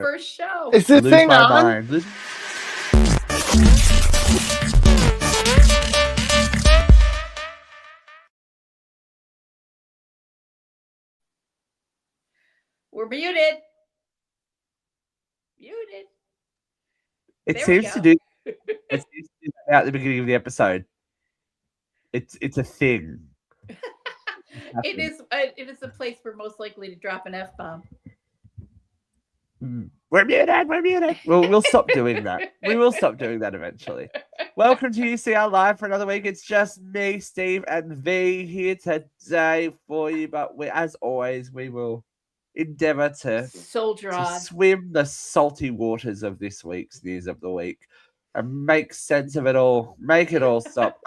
first show. Is this Lose thing my on? mind. We're muted. Muted. It There we seems to go. do. It seems to do that at the beginning of the episode. It's a thing. It is a place we're most likely to drop an F-bomb. We're muted. We'll stop doing that. We will stop doing that eventually. Welcome to UCR Live for another week. It's just me, Steve, and V here today for you. But as always, we will endeavour to Soldier on. swim the salty waters of this week's news of the week and make sense of it all. Make it all stop.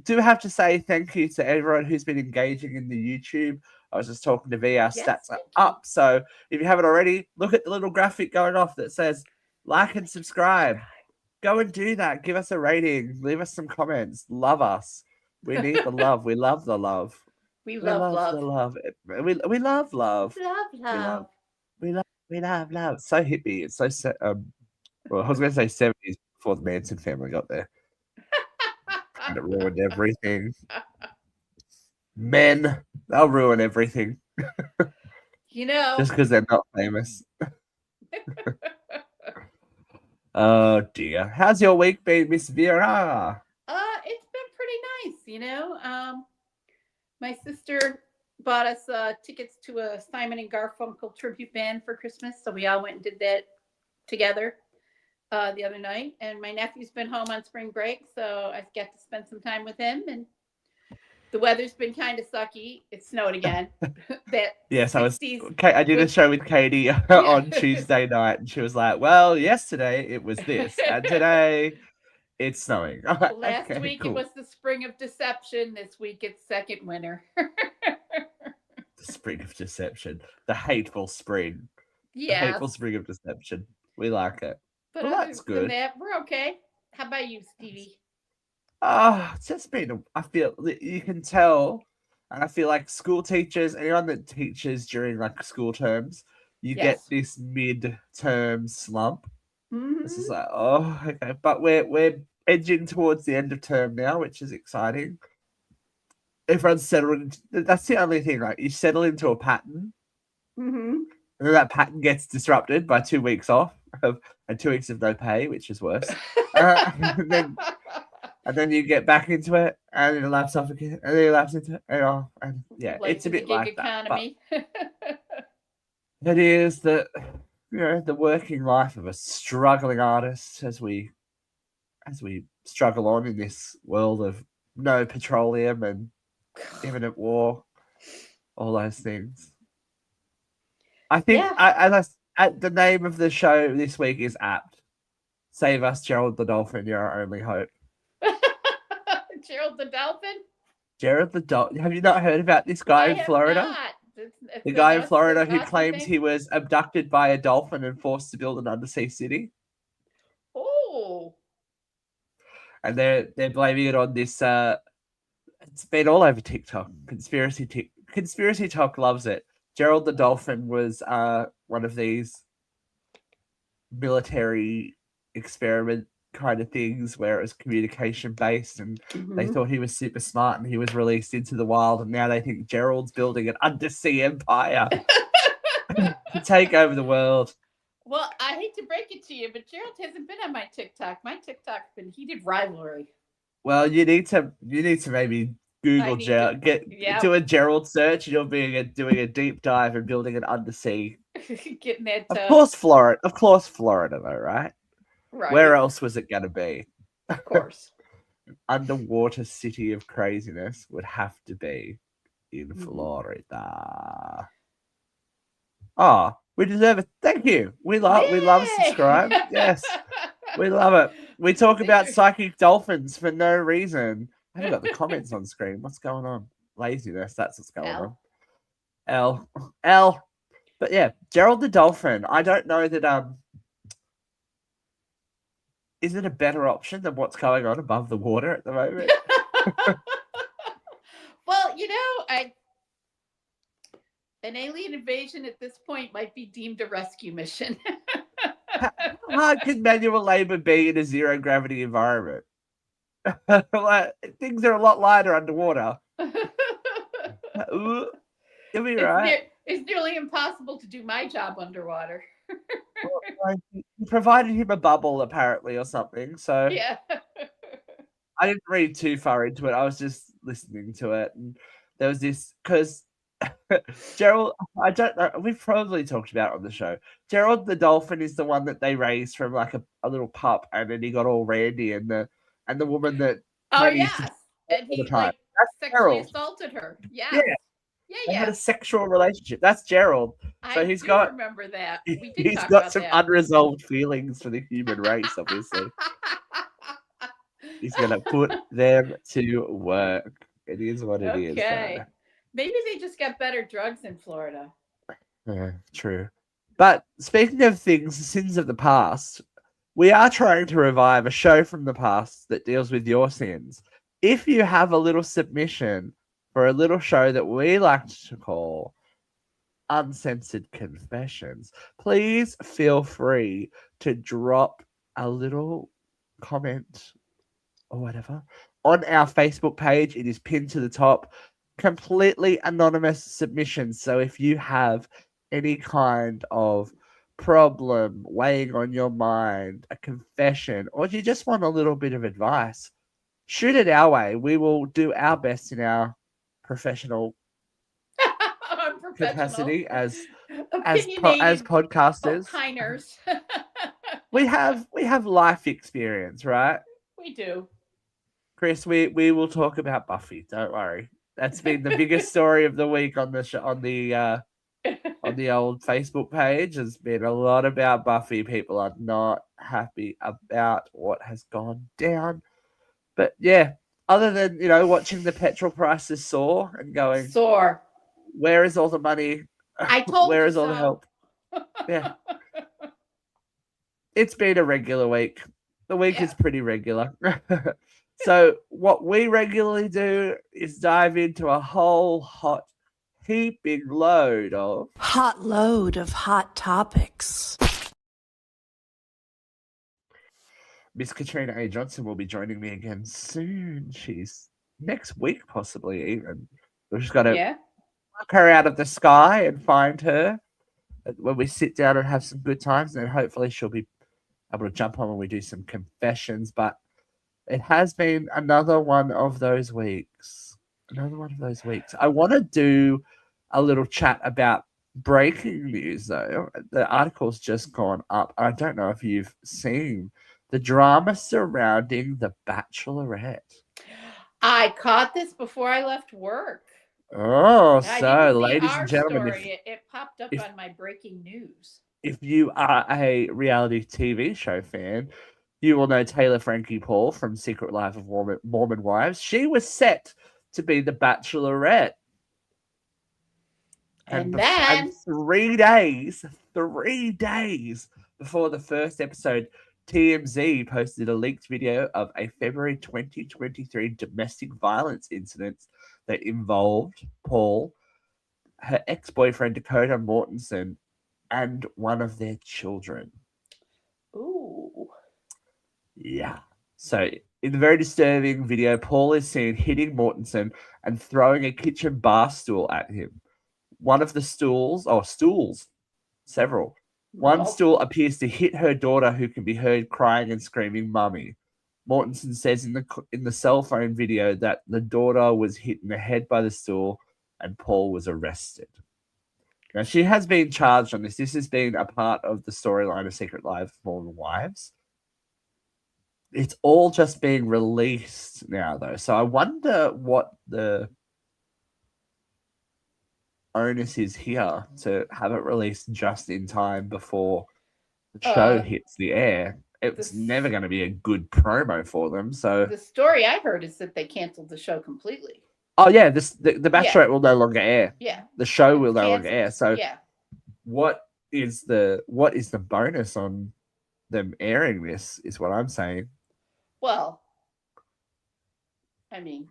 Do have to say thank you to everyone who's been engaging in the YouTube. I was just talking to V, our stats are up. So if you haven't already, look at the little graphic going off that says like and subscribe. Go and do that. Give us a rating. Leave us some comments. Love us. We need the love. We love the love. We love the love. We love love. love. We love love. So hippie. It's so well, I was going to say 70s before the Manson family got there. And it ruined everything. Men, they'll ruin everything. You know. Just because they're not famous. Oh dear. How's your week been, Miss Vera? It's been pretty nice, you know. My sister bought us tickets to a Simon and Garfunkel tribute band for Christmas, so we all went and did that together the other night. And my nephew's been home on spring break, so I got to spend some time with him. And the weather's been kind of sucky. It snowed again. Yes, I did a show with Katie on Tuesday night, and she was like, "Well, yesterday it was this, and today it's snowing." Last week it was the spring of deception. This week it's second winter. The spring of deception, the hateful spring. Yeah, the hateful spring of deception. We like it. But well, that's good. That, we're okay. How about you, Stevie? It's just been. I feel you can tell, and I feel like school teachers, anyone that teaches during like school terms, you get this mid-term slump. Mm-hmm. This is like, oh, okay, but we're edging towards the end of term now, which is exciting. Everyone's settling. That's the only thing. Like you settle into a pattern, and then that pattern gets disrupted by 2 weeks off and 2 weeks of no pay, which is worse. And then you get back into it, and then it lapses off again, and then it lapses into it, and yeah, like it's a bit like economy. That. But it is the working life of a struggling artist as we struggle on in this world of no petroleum and imminent war, all those things. I think the name of the show this week is apt. Save us, Gerald the Dolphin. You're our only hope. Gerald the Dolphin? Gerald the Dolphin. Have you not heard about this guy in Florida? The guy in Florida who claims he was abducted by a dolphin and forced to build an undersea city. Oh. And they're blaming it on this. It's been all over TikTok. Conspiracy Talk loves it. Gerald the Dolphin was one of these military experiment kind of things where it was communication based, and they thought he was super smart, and he was released into the wild, and now they think Gerald's building an undersea empire to take over the world. Well, I hate to break it to you, but Gerald hasn't been on my TikTok. My TikTok's been heated rivalry. Well, you need to maybe Google Gerald, do a Gerald search, and you'll be doing a deep dive and building an undersea. Getting that. Of course, Florida, though, right? Right. Where else was it going to be? Of course. An underwater city of craziness would have to be in Florida. Oh, we deserve it. Thank you. We love subscribe. Yes, we love it. We talk about psychic dolphins for no reason. I haven't got the comments on screen. What's going on? Laziness. That's what's going on. L. But yeah, Gerald the Dolphin. I don't know that. Is it a better option than what's going on above the water at the moment? Well, An alien invasion at this point might be deemed a rescue mission. How hard can manual labor be in a zero gravity environment? Like, things are a lot lighter underwater. You'll be right. It's nearly impossible to do my job underwater. Well, you provided him a bubble, apparently, or something. So yeah. I didn't read too far into it. I was just listening to it, and there was this because Gerald. I don't know. We've probably talked about it on the show. Gerald the Dolphin is the one that they raised from like a little pup, and then he got all randy, and the woman that yes, and he like sexually assaulted her. Yes. Yeah. Yeah, they had a sexual relationship. That's Gerald. So I do remember that. He's got some unresolved feelings for the human race, obviously. He's gonna put them to work. It is what it is. Okay. Maybe they just got better drugs in Florida. True. But speaking of sins of the past, we are trying to revive a show from the past that deals with your sins. If you have a little submission for a little show that we like to call Uncensored Confessions, please feel free to drop a little comment or whatever on our Facebook page. It is pinned to the top. Completely anonymous submissions. So if you have any kind of problem weighing on your mind, a confession, or you just want a little bit of advice, shoot it our way. We will do our best in our professional capacity as podcasters. Opiners. we have life experience, right? We do. Chris, we will talk about Buffy. Don't worry. That's been the biggest story of the week on the on the old Facebook page. Has been a lot about Buffy. People are not happy about what has gone down. But yeah, other than watching the petrol prices soar and going where is all the money? I told where you is all the help? Yeah, it's been a regular week. The week is pretty regular. So what we regularly do is dive into a whole hot heaping load of hot topics. Miss Katrina A. Johnson will be joining me again soon. She's next week, possibly even. We've just got to knock her out of the sky and find her when we sit down and have some good times. And then hopefully she'll be able to jump on when we do some confessions. But it has been another one of those weeks. I want to do a little chat about breaking news, though. The article's just gone up. I don't know if you've seen the drama surrounding The Bachelorette. I caught this before I left work. Oh, so ladies and gentlemen, it popped up on my breaking news. If you are a reality TV show fan, you will know Taylor Frankie Paul from Secret Life of Mormon Wives. She was set to be the Bachelorette. And then 3 days before the first episode, TMZ posted a leaked video of a February 2023 domestic violence incident that involved Paul, her ex-boyfriend Dakota Mortensen, and one of their children. Ooh. Yeah. So in the very disturbing video, Paul is seen hitting Mortensen and throwing a kitchen bar stool at him. One of the stools, several. One stool appears to hit her daughter, who can be heard crying and screaming, "Mummy." Mortensen says in the cell phone video that the daughter was hit in the head by the stool and Paul was arrested. Now, she has been charged on this. This has been a part of the storyline of Secret Life of Mormon Wives. It's all just being released now, though. So I wonder what the onus is here to have it released just in time before the show hits the air. It's never going to be a good promo for them. So the story I heard is that they canceled the show completely. Oh yeah, the Bachelorette will no longer air. Yeah, the show will no longer air. So what is the bonus on them airing this? Is what I'm saying. Well, I mean,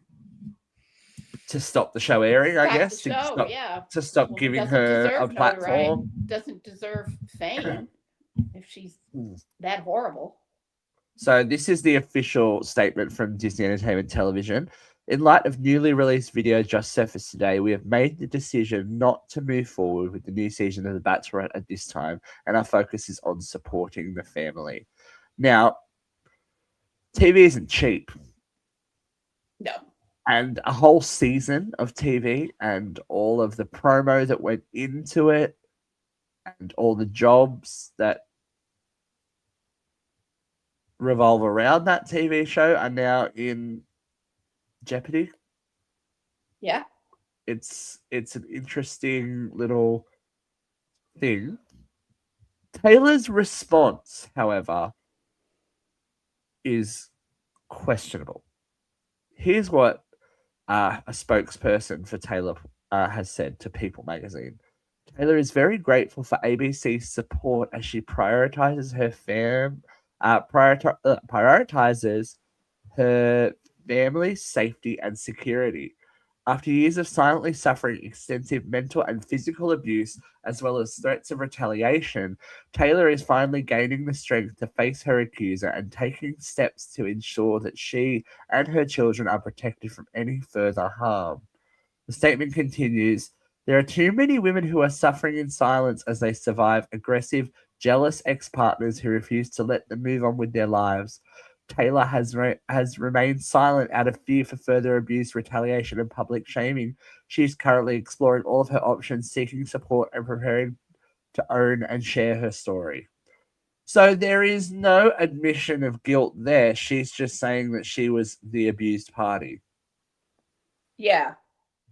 to stop the show airing, I guess. To stop giving her a platform. Doesn't deserve fame if she's that horrible. So this is the official statement from Disney Entertainment Television. In light of newly released video just surfaced today, we have made the decision not to move forward with the new season of The Bachelorette at this time, and our focus is on supporting the family. Now, TV isn't cheap. No. And a whole season of TV and all of the promo that went into it and all the jobs that revolve around that TV show are now in jeopardy. Yeah. It's an interesting little thing. Taylor's response, however, is questionable. Here's what a spokesperson for Taylor has said to People magazine. Taylor is very grateful for ABC's support as she prioritizes prioritizes her family's safety and security. After years of silently suffering extensive mental and physical abuse, as well as threats of retaliation, Taylor is finally gaining the strength to face her accuser and taking steps to ensure that she and her children are protected from any further harm. The statement continues, there are too many women who are suffering in silence as they survive aggressive, jealous ex-partners who refuse to let them move on with their lives. Taylor has remained silent out of fear for further abuse, retaliation, and public shaming. She is currently exploring all of her options, seeking support, and preparing to own and share her story. So there is no admission of guilt there. She's just saying that she was the abused party. Yeah.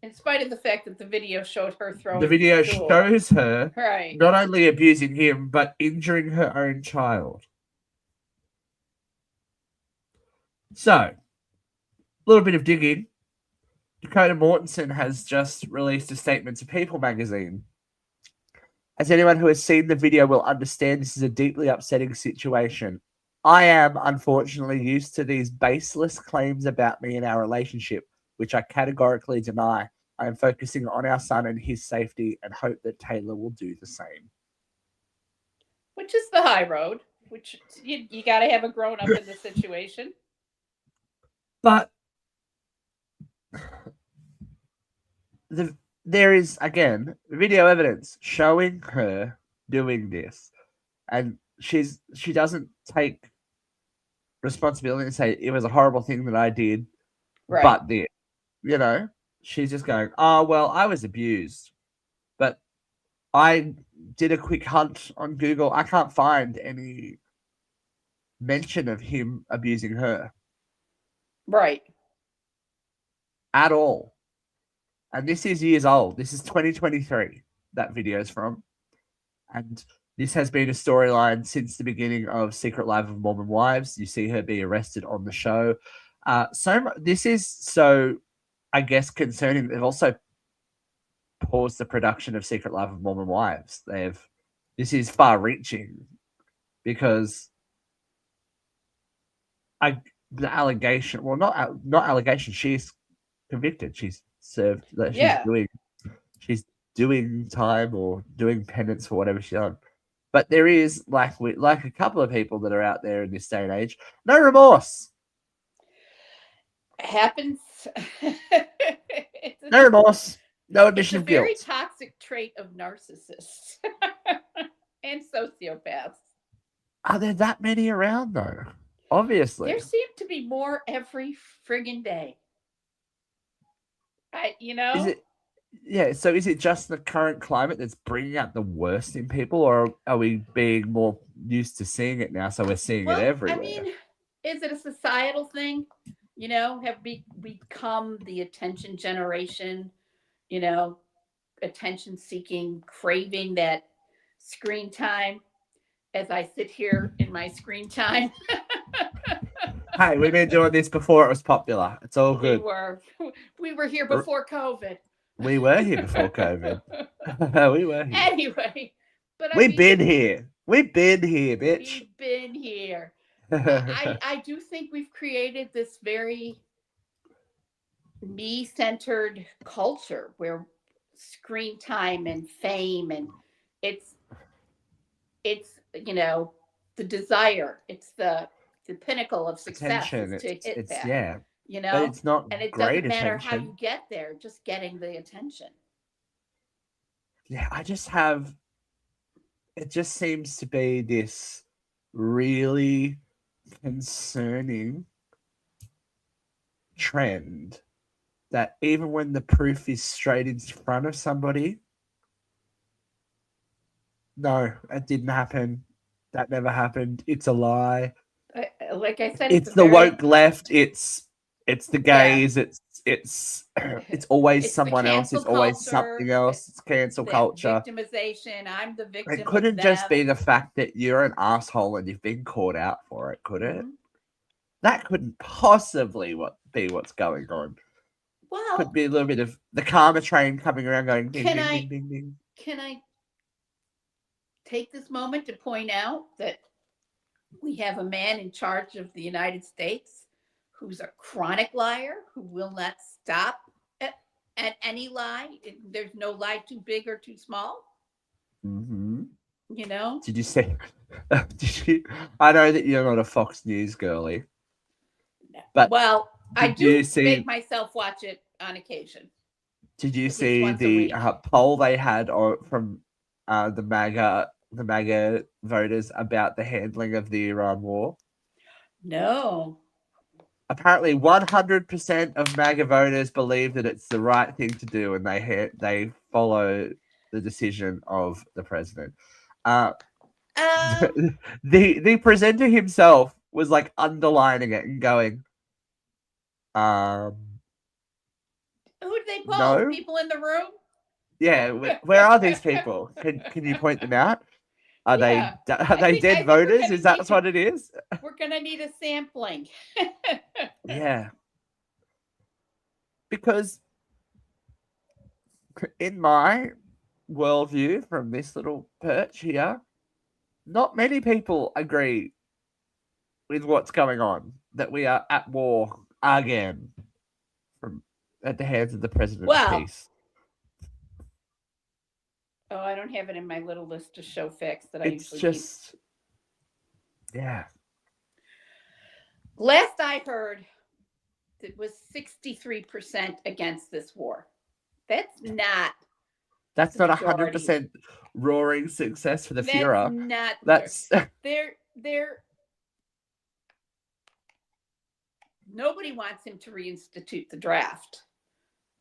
In spite of the fact that the video showed her throwing the video shows her right. not only abusing him, but injuring her own child. So, a little bit of digging. Dakota Mortensen has just released a statement to People magazine. As anyone who has seen the video will understand, this is a deeply upsetting situation. I am, unfortunately, used to these baseless claims about me and our relationship, which I categorically deny. I am focusing on our son and his safety and hope that Taylor will do the same. Which is the high road, which you got to have a grown-up in the situation. But there is, again, video evidence showing her doing this. And she doesn't take responsibility and say, it was a horrible thing that I did, right. But she's just going, oh, well, I was abused. But I did a quick hunt on Google. I can't find any mention of him abusing her. Right. At all. And this is years old. This is 2023 that video is from. And this has been a storyline since the beginning of Secret Life of Mormon Wives. You see her be arrested on the show. This is so, I guess, concerning. They've also paused the production of Secret Life of Mormon Wives. This is far-reaching because the allegation, well, not allegation. She's convicted. She's served. She's doing time or doing penance for whatever she's done. But there is, like a couple of people that are out there in this day and age, no remorse. Happens. No remorse. No admission of guilt. It's a very toxic trait of narcissists and sociopaths. Are there that many around, though? Obviously. There seem to be more every friggin' day. Is it? Yeah, so is it just the current climate that's bringing out the worst in people, or are we being more used to seeing it now, so we're seeing it everywhere? I mean, is it a societal thing? Have we become the attention generation, attention-seeking, craving that screen time as I sit here in my screen time? Hey, we've been doing this before it was popular. It's all good. We were here before COVID. We were here before COVID. We were here. Anyway, but we've been here. We've been here, bitch. We've been here. I do think we've created this very me-centered culture where screen time and fame and it's the desire, it's the pinnacle of success Attention. is to hit It's that, yeah, you but know it's not and it great doesn't matter how attention. you get there, just getting the attention. Yeah, it just seems to be this really concerning trend that even when the proof is straight in front of somebody, no, it didn't happen. That never happened. It's a lie. Like I said, It's the woke left. It's the yeah, gays. It's always it's the someone else. cancel It's always culture, something else. It's cancel that culture. victimization. I'm the It victim of couldn't just them. be the fact that you're an asshole and you've been caught out for it, could it? Mhm. That couldn't possibly be what's going on. Well, Could be a little bit of the karma train coming around going ding, can ding, I ding, ding, ding. can I take this moment to point out that we have a man in charge of the United States who's a chronic liar who will not stop at any lie. There's no lie too big or too small. Mm-hmm. You know? Did you say? Did you? I know that you're not a Fox News girly, but well, I do make myself watch it on occasion. Did you see the poll they had from the MAGA voters about the handling of the Iran war? No. Apparently, 100% of MAGA voters believe that it's the right thing to do, and they follow the decision of the president. The presenter himself was like underlining it and going, who did they poll? No. People in the room? Yeah, where are these people? Can you point them out? Are they dead voters? Is that what it is? We're gonna need a sampling. Yeah. Because in my worldview, from this little perch here, not many people agree with what's going on. That we are at war again at the hands of the president of peace. Oh, I don't have it in my little list of show facts that I usually keep. Yeah. Last I heard, it was 63% against this war. That's not 100% roaring success for the Führer. That's they're nobody wants him to reinstitute the draft.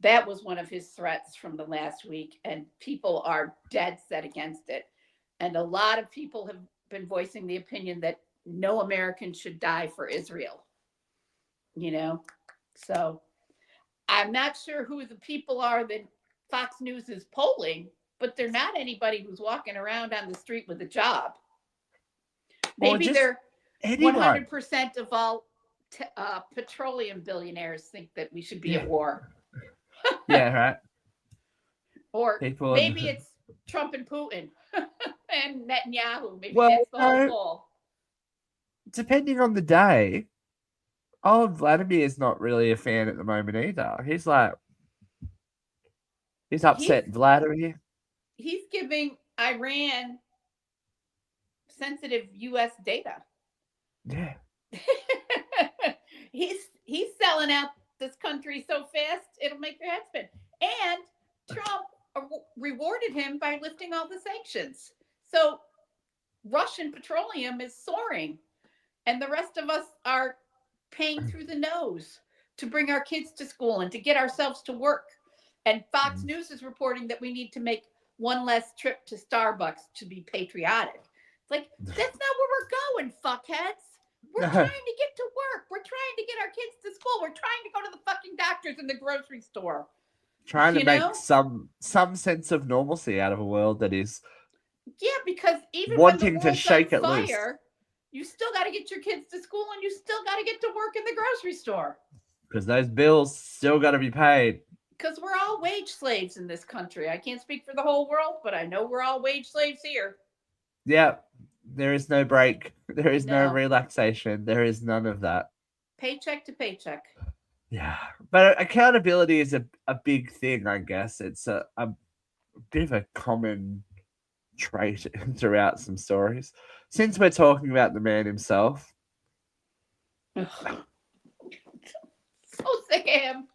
That was one of his threats from the last week, and people are dead set against it. And a lot of people have been voicing the opinion that no American should die for Israel. So I'm not sure who the people are that Fox News is polling, but they're not anybody who's walking around on the street with a job. Maybe they're 100% of all petroleum billionaires think that we should be at war. Yeah, right. Or maybe it's Trump and Putin and Netanyahu. Maybe that's the whole goal. Depending on the day, Vladimir's not really a fan at the moment either. He's upset Vladimir. He's giving Iran sensitive U.S. data. Yeah. He's selling out this country so fast, it'll make your head spin. And Trump rewarded him by lifting all the sanctions. So Russian petroleum is soaring, and the rest of us are paying through the nose to bring our kids to school and to get ourselves to work. And Fox News is reporting that we need to make one less trip to Starbucks to be patriotic. Like, that's not where we're going, fuckheads. We're trying to get to work. We're trying to get our kids to school. We're trying to go to the fucking doctors in the grocery store. Trying to make some sense of normalcy out of a world that is because even wanting when the to shake on it fire, loose, you still got to get your kids to school and you still got to get to work in the grocery store. Because those bills still got to be paid. Because we're all wage slaves in this country. I can't speak for the whole world, but I know we're all wage slaves here. Yeah. There is no break. There is no relaxation. There is none of that. Paycheck to paycheck. Yeah, but accountability is a big thing, I guess. It's a bit of a common trait throughout some stories. Since we're talking about the man himself, So sick of him.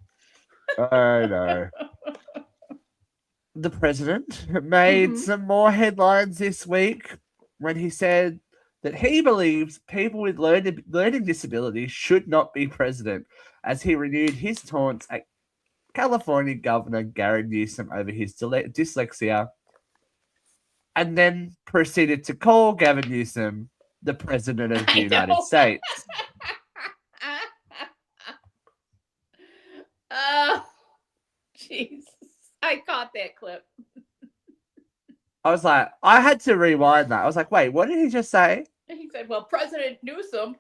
I know. The president made some more headlines this week when he said that he believes people with learning disabilities should not be president, as he renewed his taunts at California Governor Gavin Newsom over his dyslexia, and then proceeded to call Gavin Newsom the president of the United States. Oh, Jesus. I caught that clip. I was like, I had to rewind that. I was like, wait, what did he just say? He said, well, President Newsom,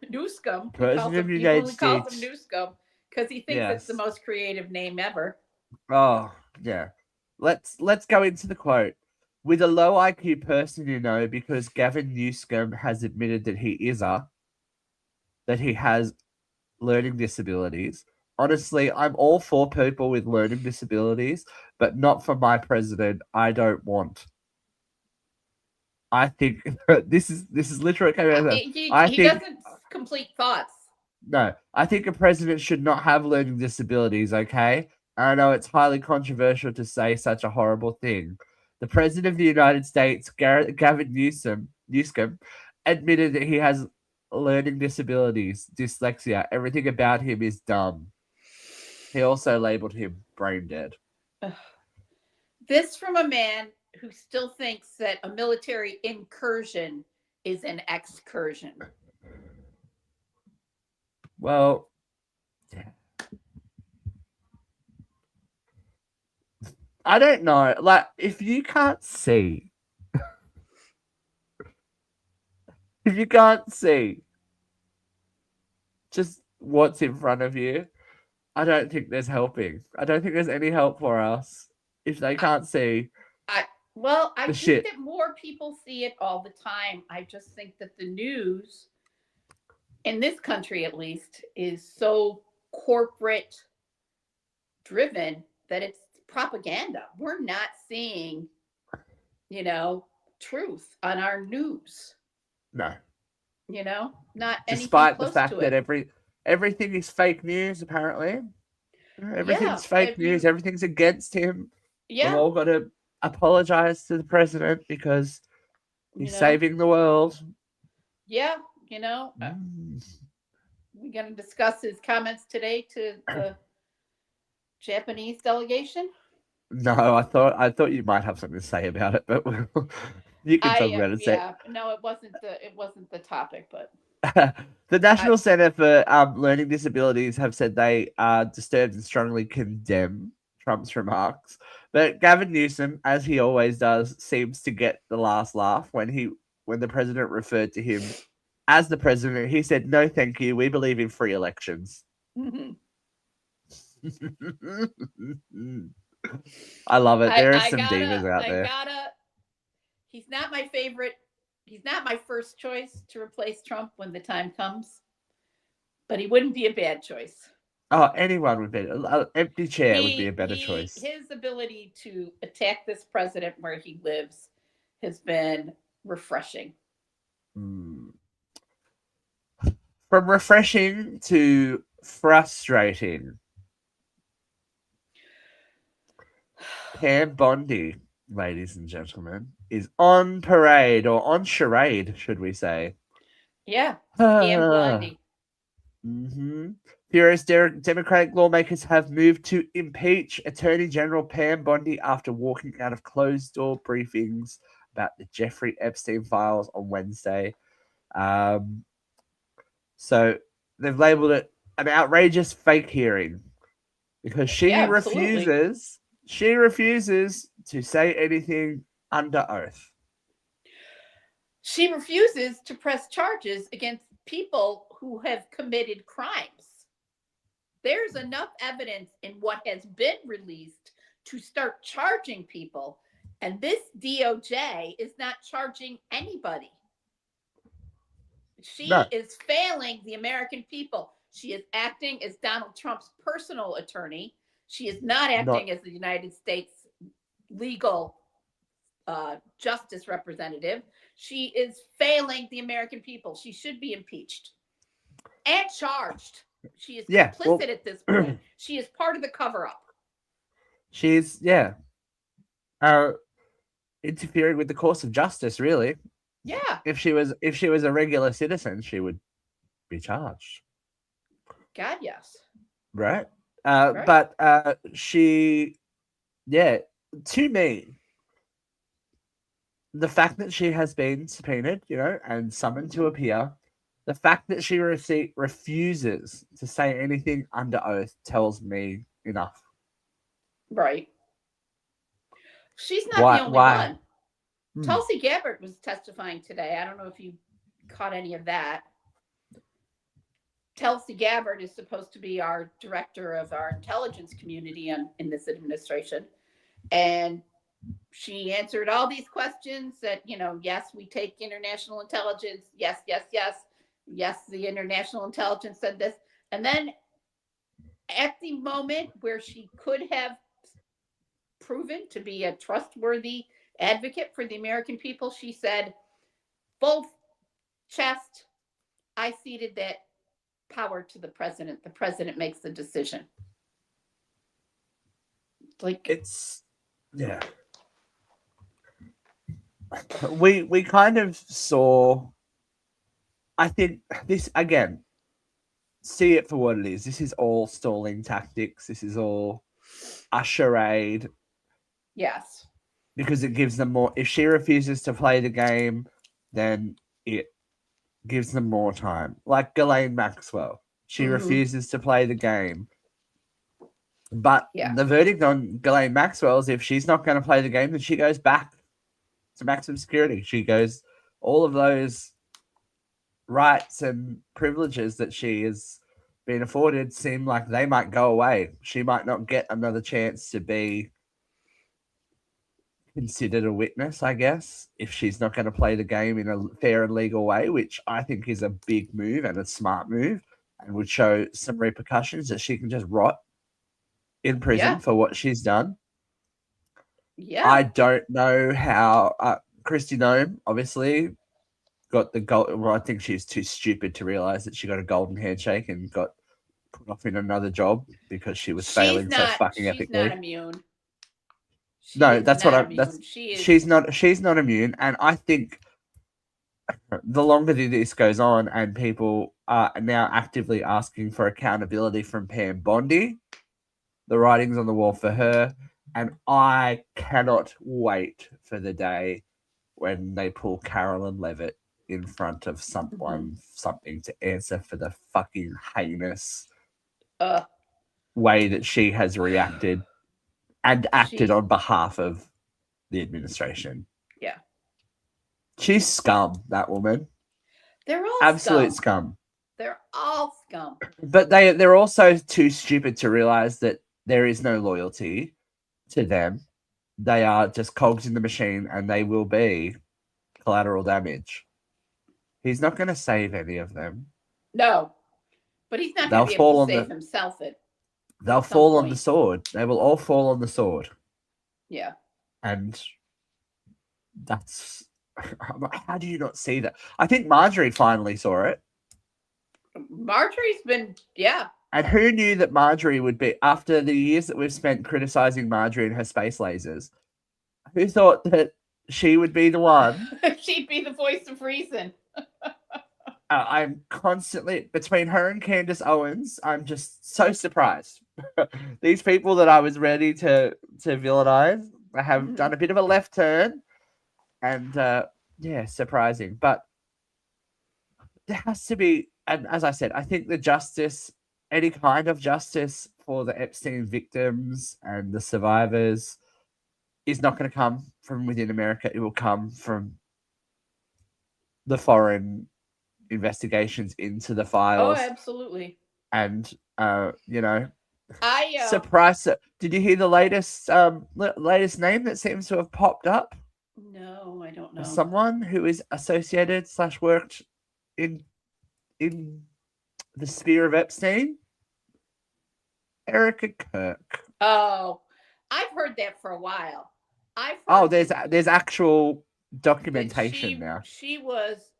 President of the United States. Calls him Newscum because he thinks it's the most creative name ever. Oh, yeah. Let's go into the quote. With a low IQ person, because Gavin Newsom has admitted that he has learning disabilities. Honestly, I'm all for people with learning disabilities, but not for my president. I don't want. I think this is literally he doesn't complete thoughts. No, I think a president should not have learning disabilities, okay? I know it's highly controversial to say such a horrible thing. The president of the United States, Gavin Newsom, admitted that he has learning disabilities, dyslexia. Everything about him is dumb. He also labeled him brain dead. This from a man who still thinks that a military incursion is an excursion. Well, yeah. I don't know. Like, if you can't see, just what's in front of you, I don't think there's helping. I don't think there's any help for us if they can't see. I think that more people see it all the time. I just think that the news, in this country at least, is so corporate driven that it's propaganda. We're not seeing, truth on our news. No. Not despite the fact that everything is fake news, apparently. Everything's fake news. Everything's against him. Yeah. We've all got to apologize to the president because he's saving the world. Yeah, we're going to discuss his comments today to the Japanese delegation. No, I thought you might have something to say about it, but you can talk about it. Yeah, no, it wasn't the topic, but the National Center for Learning Disabilities have said they are disturbed and strongly condemn Trump's remarks. But Gavin Newsom, as he always does, seems to get the last laugh when the president referred to him as the president. He said, "No, thank you. We believe in free elections." I love it. There are some divas out there. He's not my favorite. He's not my first choice to replace Trump when the time comes, but he wouldn't be a bad choice. Oh, anyone would be. An empty chair would be a better choice. His ability to attack this president where he lives has been refreshing. From refreshing to frustrating. Pam Bondi, ladies and gentlemen, is on parade, or on charade, should we say. Yeah, Pam Bondi. Furious Democratic lawmakers have moved to impeach Attorney General Pam Bondi after walking out of closed-door briefings about the Jeffrey Epstein files on Wednesday. So they've labeled it an outrageous fake hearing because she refuses to say anything under oath. She refuses to press charges against people who have committed crimes. There's enough evidence in what has been released to start charging people, and this DOJ is not charging anybody. She is failing the American people. She is acting as Donald Trump's personal attorney. She is not acting as the United States legal justice representative. She is failing the American people. She should be impeached and charged. She is complicit at this point. She is part of the cover-up. She's interfering with the course of justice, really. Yeah. If she was a regular citizen, she would be charged. God, yes. Right. Right. But she, to me, the fact that she has been subpoenaed, and summoned to appear, the fact that she refuses to say anything under oath tells me enough. Right. She's not the only one. Tulsi Gabbard was testifying today. I don't know if you caught any of that. Tulsi Gabbard is supposed to be our director of our intelligence community in this administration. And she answered all these questions that, yes, we take international intelligence. Yes, yes, yes. Yes, the international intelligence said this. And then at the moment where she could have proven to be a trustworthy advocate for the American people, she said, full chest, I ceded that power to the president. The president makes the decision. We kind of saw, I think this, again, see it for what it is. This is all stalling tactics. This is all a charade. Yes. Because it gives them more. If she refuses to play the game, then it gives them more time. Like Ghislaine Maxwell. She refuses to play the game. But the verdict on Ghislaine Maxwell is if she's not going to play the game, then she goes back to maximum security. She goes, all of those rights and privileges that she has been afforded seem like they might go away. She might not get another chance to be considered a witness, I guess, if she's not going to play the game in a fair and legal way, which I think is a big move and a smart move and would show some repercussions that she can just rot in prison for what she's done. Yeah. I don't know how Kristi Noem obviously got the gold. Well, I think she's too stupid to realize that she got a golden handshake and got put off in another job because she was failing so fucking epically. She's not immune. She's not immune, and I think the longer this goes on and people are now actively asking for accountability from Pam Bondi, the writing's on the wall for her, and I cannot wait for the day when they pull Carolyn Levitt in front of something to answer for the fucking heinous way that she has reacted and acted on behalf of the administration. Yeah. She's scum, that woman. They're all absolute scum. They're all scum. But they're also too stupid to realize that there is no loyalty to them. They are just cogs in the machine and they will be collateral damage. He's not going to save any of them. No. But he's not going to be able to save himself. They'll fall on the sword. They will all fall on the sword. Yeah. And that's... How do you not see that? I think Marjorie finally saw it. Marjorie's been... Yeah. And who knew that Marjorie would be... After the years that we've spent criticizing Marjorie and her space lasers, who thought that she would be the one? She'd be the voice of reason. I'm constantly... Between her and Candace Owens, I'm just so surprised. These people that I was ready to villainize have done a bit of a left turn. And, surprising. But there has to be... And as I said, I think the justice... Any kind of justice for the Epstein victims and the survivors is not going to come from within America. It will come from the foreign investigations into the files. Oh, absolutely. And, surprise. Did you hear the latest name that seems to have popped up? No, I don't know. Someone who is associated / worked in the spear of Epstein? Erica Kirk. Oh, I've heard that for a while. I've heard there's actual that documentation now. she was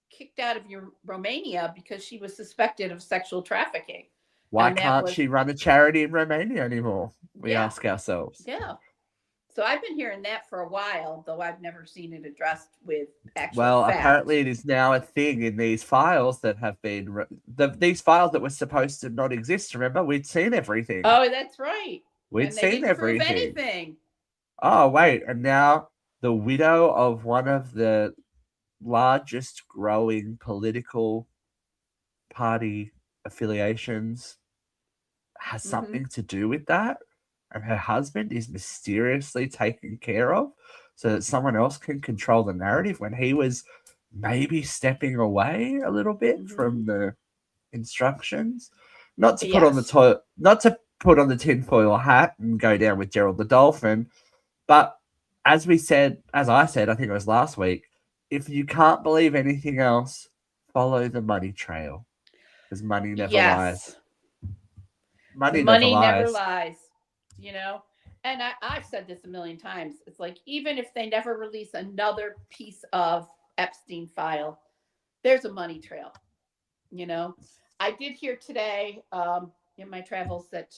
kicked out of Romania because she was suspected of sexual trafficking. Why can't she run a charity in Romania anymore? We ask ourselves. Yeah. So I've been hearing that for a while, though I've never seen it addressed with actual Well, fact. apparently it is now a thing in these files that have been these files that were supposed to not exist. Remember, we'd seen everything. Oh, that's right. We'd seen everything. Prove anything. Oh wait, and now the widow of one of the largest growing political party affiliations has something to do with that, and her husband is mysteriously taken care of so that someone else can control the narrative when he was maybe stepping away a little bit from the instructions. Not to put on the tinfoil hat and go down with Gerald the Dolphin, but as I said, I think it was last week, if you can't believe anything else, follow the money trail, because money never lies. Money never lies. You know, and I've said this a million times. It's like, even if they never release another piece of Epstein file, there's a money trail. You know, I did hear today in my travels that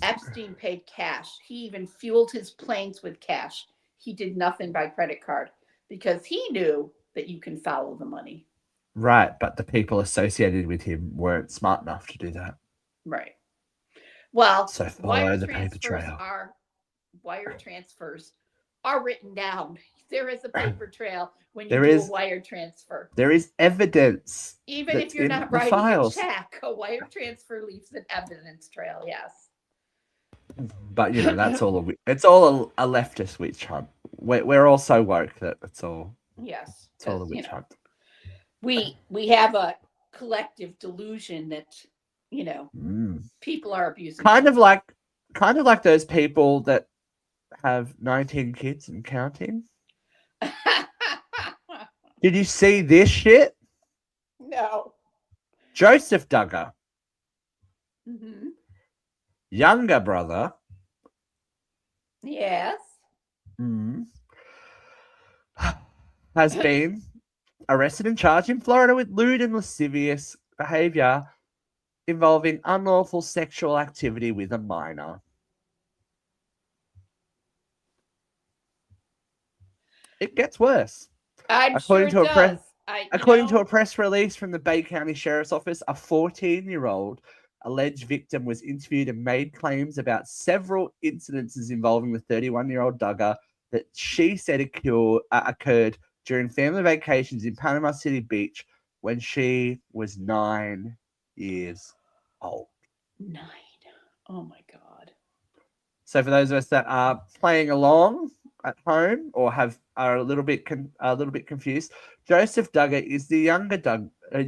Epstein paid cash. He even fueled his planes with cash. He did nothing by credit card because he knew that you can follow the money. Right, but the people associated with him weren't smart enough to do that. Right. Well, so follow the paper trail. Wire transfers are written down. There is a paper trail when you do a wire transfer. There is evidence. Even if you're not writing a check, a wire transfer leaves an evidence trail. Yes. But you know, it's all a leftist witch hunt. We're all so woke that it's all. Yes. It's all a witch hunt. We have a collective delusion that, you know, people are abusing. Kind of like those people that have 19 kids and counting. Did you see this shit? No. Joseph Duggar. Younger brother. Yes. Has been arrested and charged in Florida with lewd and lascivious behavior involving unlawful sexual activity with a minor. It gets worse. According to a press release from the Bay County Sheriff's Office, a 14-year-old alleged victim was interviewed and made claims about several incidences involving the 31-year-old Duggar that she said occurred during family vacations in Panama City Beach when she was 9 years old. 9. Oh my God. So for those of us that are playing along at home or are a little bit confused, Joseph Duggar is the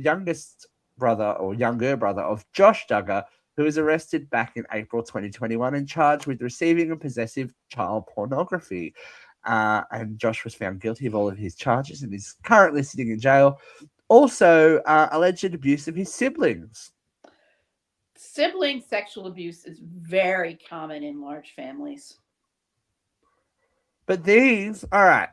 youngest brother or younger brother of Josh Duggar, who was arrested back in April 2021 and charged with receiving and possessive child pornography. And Josh was found guilty of all of his charges and is currently sitting in jail. Also, alleged abuse of his siblings. Sibling sexual abuse is very common in large families. But these, all right.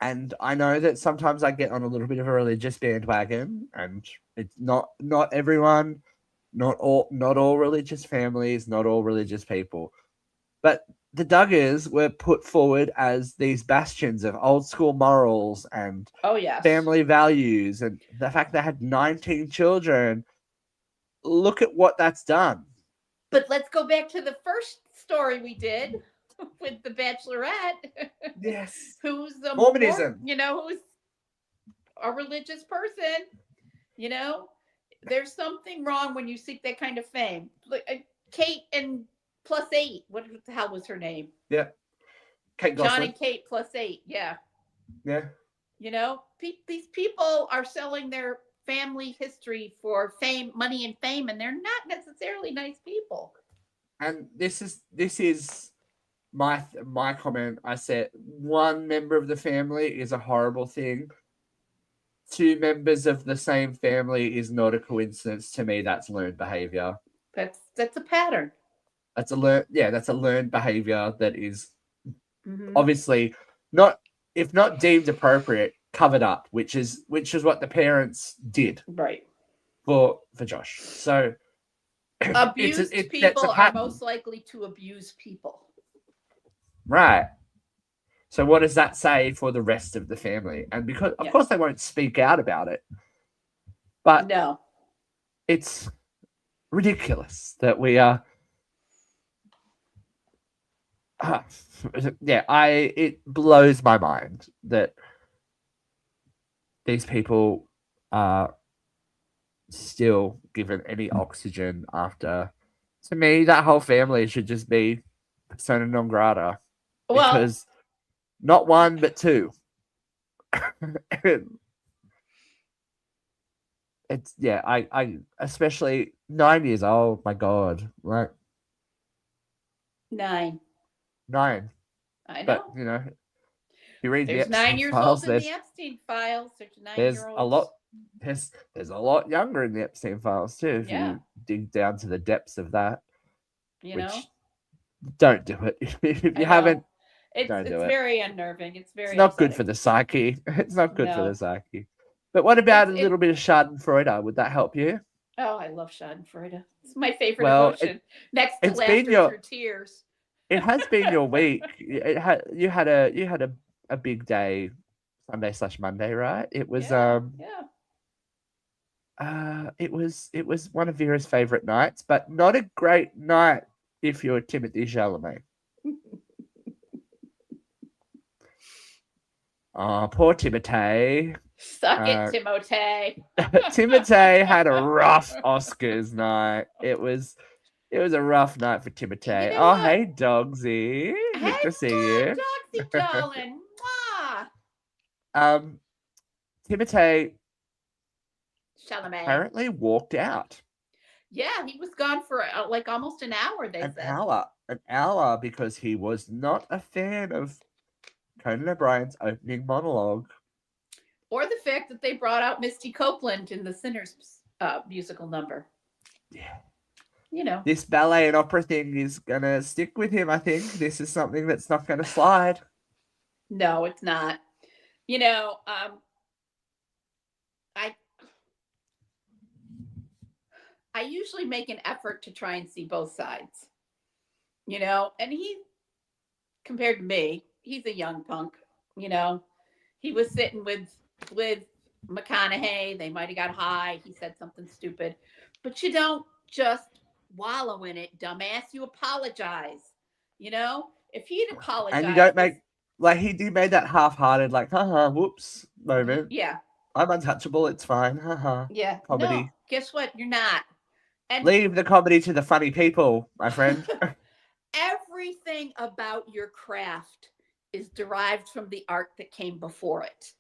And I know that sometimes I get on a little bit of a religious bandwagon, and it's not everyone, not all religious families, not all religious people. But the Duggars were put forward as these bastions of old school morals and family values, and the fact they had 19 children. Look at what that's done. But let's go back to the first story we did with the Bachelorette. Yes. Who's a Mormonism. Who's a religious person. You know, there's something wrong when you seek that kind of fame. Kate and +8. What the hell was her name? Yeah. Kate Gosselin. John and Kate +8. Yeah. Yeah. You know, these people are selling their family history for fame, money and fame, and they're not necessarily nice people. And this is my comment. I said one member of the family is a horrible thing. two members of the same family is not a coincidence to me. That's learned behavior. That's a pattern. That's a learned behavior that is obviously not, if not deemed appropriate, covered up, which is what the parents did. Right. For Josh. So abused people are most likely to abuse people. Right. So what does that say for the rest of the family? And because of course they won't speak out about it. But no. It's ridiculous that we are it blows my mind that these people are still given any oxygen after. To me, that whole family should just be persona non grata. Because not one but two. It's I especially 9 years old, my God. Like 9. I know. But you read there's the Epstein 9 years files, old in the Epstein files. There's 9-year-olds. A lot. There's a lot younger in the Epstein files too. If you dig down to the depths of that, don't do it. If you haven't, don't do it. It's very unnerving. It's not good for the psyche. It's not good for the psyche. But what about a little bit of Schadenfreude? Would that help you? Oh, I love Schadenfreude. It's my favorite emotion. Next to laughter through tears. It has been your week. You had a big day, Sunday/Monday, right? It was it was one of Vera's favorite nights, but not a great night if you're Timothée Chalamet. Oh, poor Timothée. Suck it, Timothée. Timothée had a rough Oscars night. It was a rough night for Timothée. Hey, Dogsy. Good to see you. Dogsy, darling. Mwah. Timothée Chalamet apparently walked out. Yeah, he was gone for like almost an hour, they said. An hour, because he was not a fan of Conan O'Brien's opening monologue. Or the fact that they brought out Misty Copeland in the Sinners musical number. Yeah. This ballet and opera thing is going to stick with him, I think. This is something that's not going to slide. No, it's not. I usually make an effort to try and see both sides. And he, compared to me, he's a young punk. He was sitting with McConaughey. They might have got high. He said something stupid. But you don't just wallow in it, dumbass. You apologize. If he'd apologize. And you don't make, like, he made that half-hearted, like, haha, whoops moment. Yeah. I'm untouchable. It's fine. Haha. Yeah. Comedy. No, guess what? You're not. And leave the comedy to the funny people, my friend. Everything about your craft is derived from the art that came before it.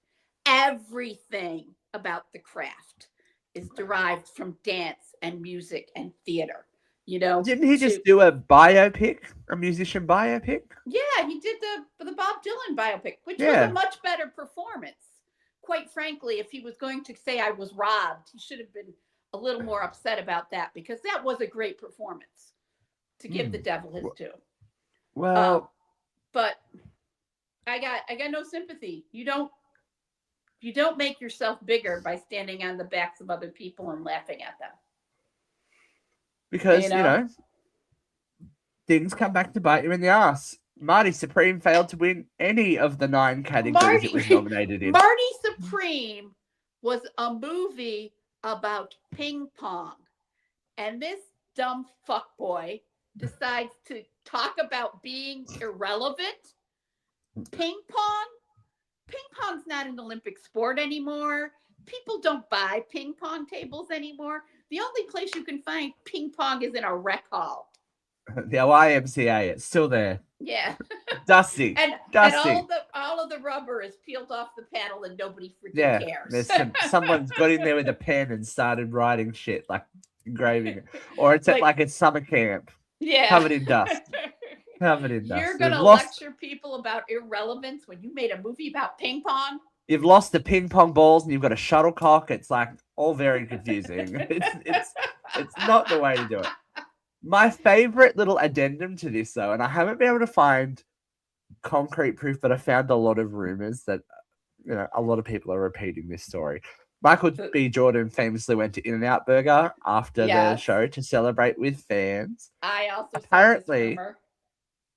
Everything about the craft is derived from dance and music and theater. Didn't he just do a biopic, a musician biopic? Yeah, he did the Bob Dylan biopic, which was a much better performance. Quite frankly, if he was going to say I was robbed, he should have been a little more upset about that, because that was a great performance, to give the devil his due. Well, but I got no sympathy. You don't make yourself bigger by standing on the backs of other people and laughing at them. Because, things come back to bite you in the ass. Marty Supreme failed to win any of the 9 categories it was nominated in. Marty Supreme was a movie about ping pong. And this dumb fuckboy decides to talk about being irrelevant. Ping pong's not an Olympic sport anymore. People don't buy ping pong tables anymore. The only place you can find ping pong is in a rec hall. The YMCA, it's still there. Yeah. Dusty. And all of the rubber is peeled off the paddle and nobody freaking cares. Someone's got in there with a pen and started writing shit, like engraving it. Or it's like it's summer camp. Yeah. Covered in dust. You're going to lecture people about irrelevance when you made a movie about ping pong? You've lost the ping pong balls and you've got a shuttlecock. It's like all very confusing. It's not the way to do it. My favorite little addendum to this, though, and I haven't been able to find concrete proof, but I found a lot of rumors that a lot of people are repeating this story. Michael B. Jordan famously went to In-N-Out Burger after the show to celebrate with fans. I also apparently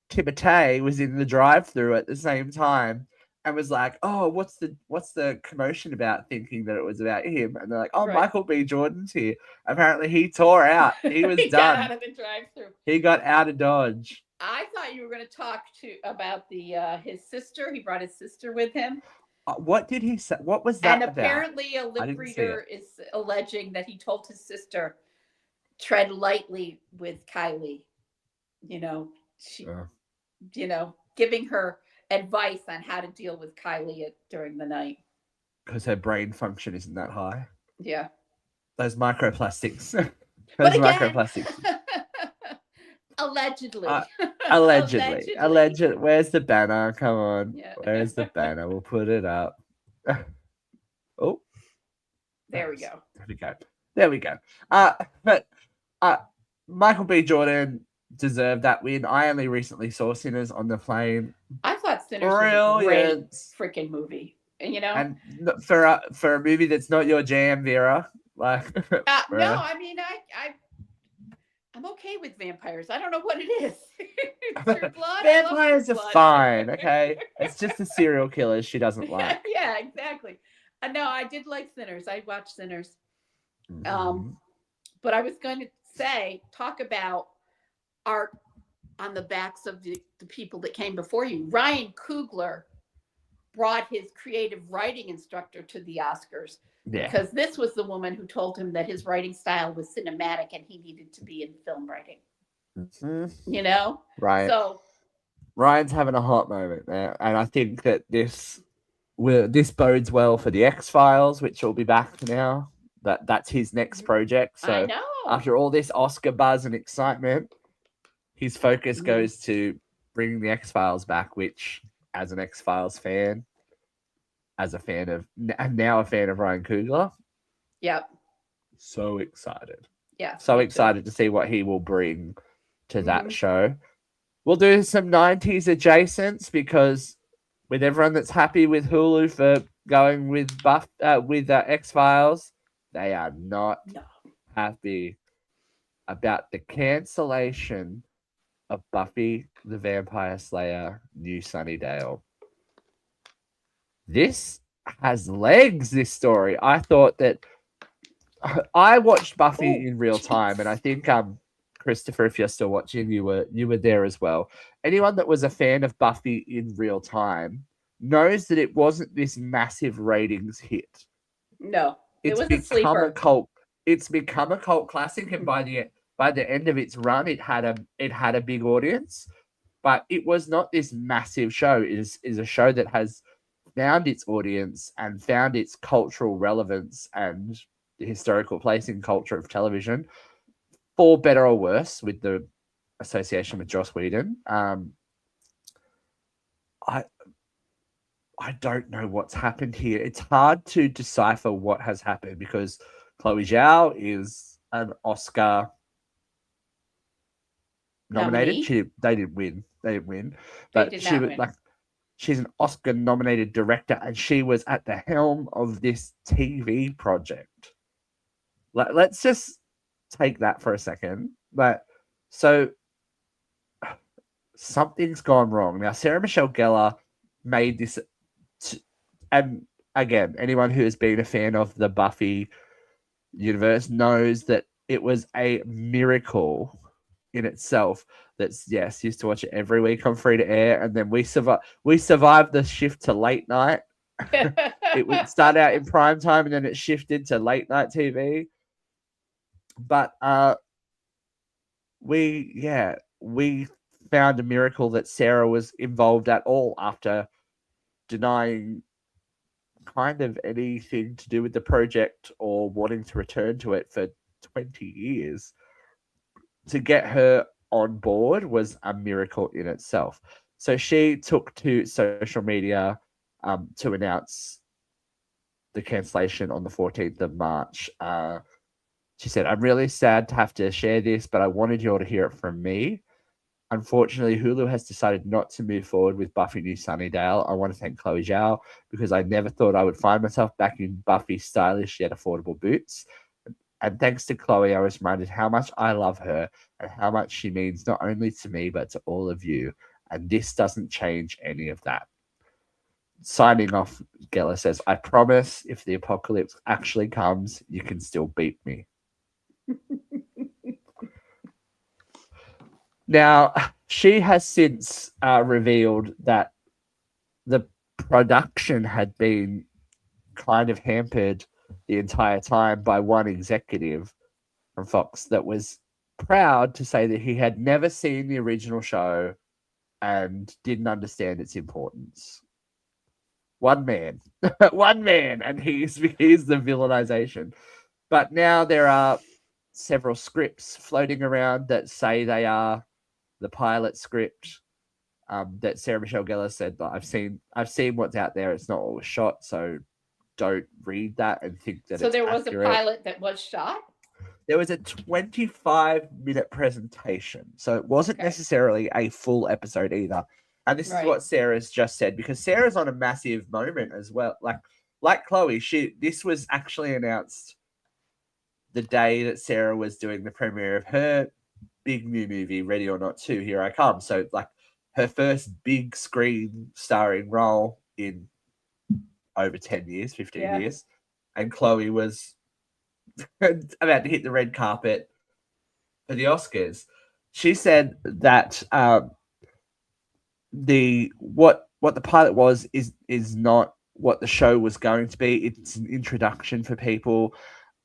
Timotei was in the drive-thru at the same time and was like, "Oh, what's the commotion about?" Thinking that it was about him, and they're like, "Oh, right. Michael B. Jordan's here." Apparently, he tore out. He was he done. Got out of the drive-thru. He got out of Dodge. I thought you were going to talk about his sister. He brought his sister with him. What did he say? What was that about? Apparently a lip reader is alleging that he told his sister, tread lightly with Kylie. Giving her advice on how to deal with Kylie during the night. Because her brain function isn't that high. Yeah. Those microplastics. Microplastics. Allegedly. Allegedly. Where's the banner? Come on. Yeah. Where's the banner? We'll put it up. Oh. There we go. There we go. But Michael B. Jordan deserved that win. I only recently saw Sinners on the plane. I thought Sinners was a great freaking movie. And for a movie that's not your jam, Vera. Like no, I mean I'm okay with vampires. I don't know what it is. True Blood. Vampires are fine, okay? It's just the serial killers she doesn't like. Yeah, exactly. No, I did like Sinners. I watched Sinners. Mm-hmm. But I was going to say, talk about art on the backs of the people that came before you. Ryan Coogler brought his creative writing instructor to the Oscars. Yeah. Because this was the woman who told him that his writing style was cinematic and he needed to be in film writing. Mm-hmm. Right. So Ryan's having a hot moment there, and I think that this bodes well for the X-Files, which will be back now. That's his next project. So I know. After all this Oscar buzz and excitement, his focus goes to bringing the X-Files back, which, as an X-Files fan, now a fan of Ryan Coogler. Yep. So excited. Yeah. So excited to see what he will bring to that show. We'll do some 90s adjacents because with everyone that's happy with Hulu for going with X-Files, they are not happy about the cancellation of Buffy the Vampire Slayer New Sunnydale. This has legs, this story. I thought that I watched Buffy in real time, and I think Christopher, if you're still watching, you were there as well. Anyone that was a fan of Buffy in real time knows that it wasn't this massive ratings hit. No, it was a sleeper. It's become a cult classic, and by the end of its run, it had a big audience, but it was not this massive show. It is a show that has found its audience and found its cultural relevance and the historical place in culture of television, for better or worse, with the association with Joss Whedon. I don't know what's happened here. It's hard to decipher what has happened because Chloe Zhao is an Oscar nominated. They didn't win, but she was like, she's an Oscar nominated director, and she was at the helm of this TV project. Let's just take that for a second. So something's gone wrong. Now, Sarah Michelle Gellar made this, and again, anyone who has been a fan of the Buffy universe knows that it was a miracle in itself. That's used to watch it every week on free to air, and then we survived the shift to late night. It would start out in prime time, and then it shifted to late night TV. But we found a miracle that Sarah was involved at all after denying kind of anything to do with the project or wanting to return to it for 20 years. To get her on board was a miracle in itself. So she took to social media to announce the cancellation on the 14th of March. She said, "I'm really sad to have to share this, but I wanted you all to hear it from me. Unfortunately, Hulu has decided not to move forward with Buffy New Sunnydale. I want to thank Chloe Zhao because I never thought I would find myself back in Buffy's stylish yet affordable boots. And thanks to Chloe, I was reminded how much I love her and how much she means not only to me, but to all of you. And this doesn't change any of that." Signing off, Geller says, "I promise if the apocalypse actually comes, you can still beat me." Now, she has since revealed that the production had been kind of hampered the entire time by one executive from Fox that was proud to say that he had never seen the original show and didn't understand its importance. One man, and he's the villainization. But now there are several scripts floating around that say they are the pilot script. That Sarah Michelle Gellar said, "I've seen what's out there. It's not all shot, so don't read that and think that." So it's there was accurate. A pilot that was shot. There was a 25-minute presentation, so it wasn't necessarily a full episode either. And this is what Sarah's just said, because Sarah's on a massive moment as well. Like Chloe, this was actually announced the day that Sarah was doing the premiere of her big new movie, Ready or Not 2, Here I Come. So, like, her first big screen starring role in over 10 years, 15 years. And Chloe was about to hit the red carpet for the Oscars. She said that what the pilot was is not what the show was going to be. It's an introduction for people.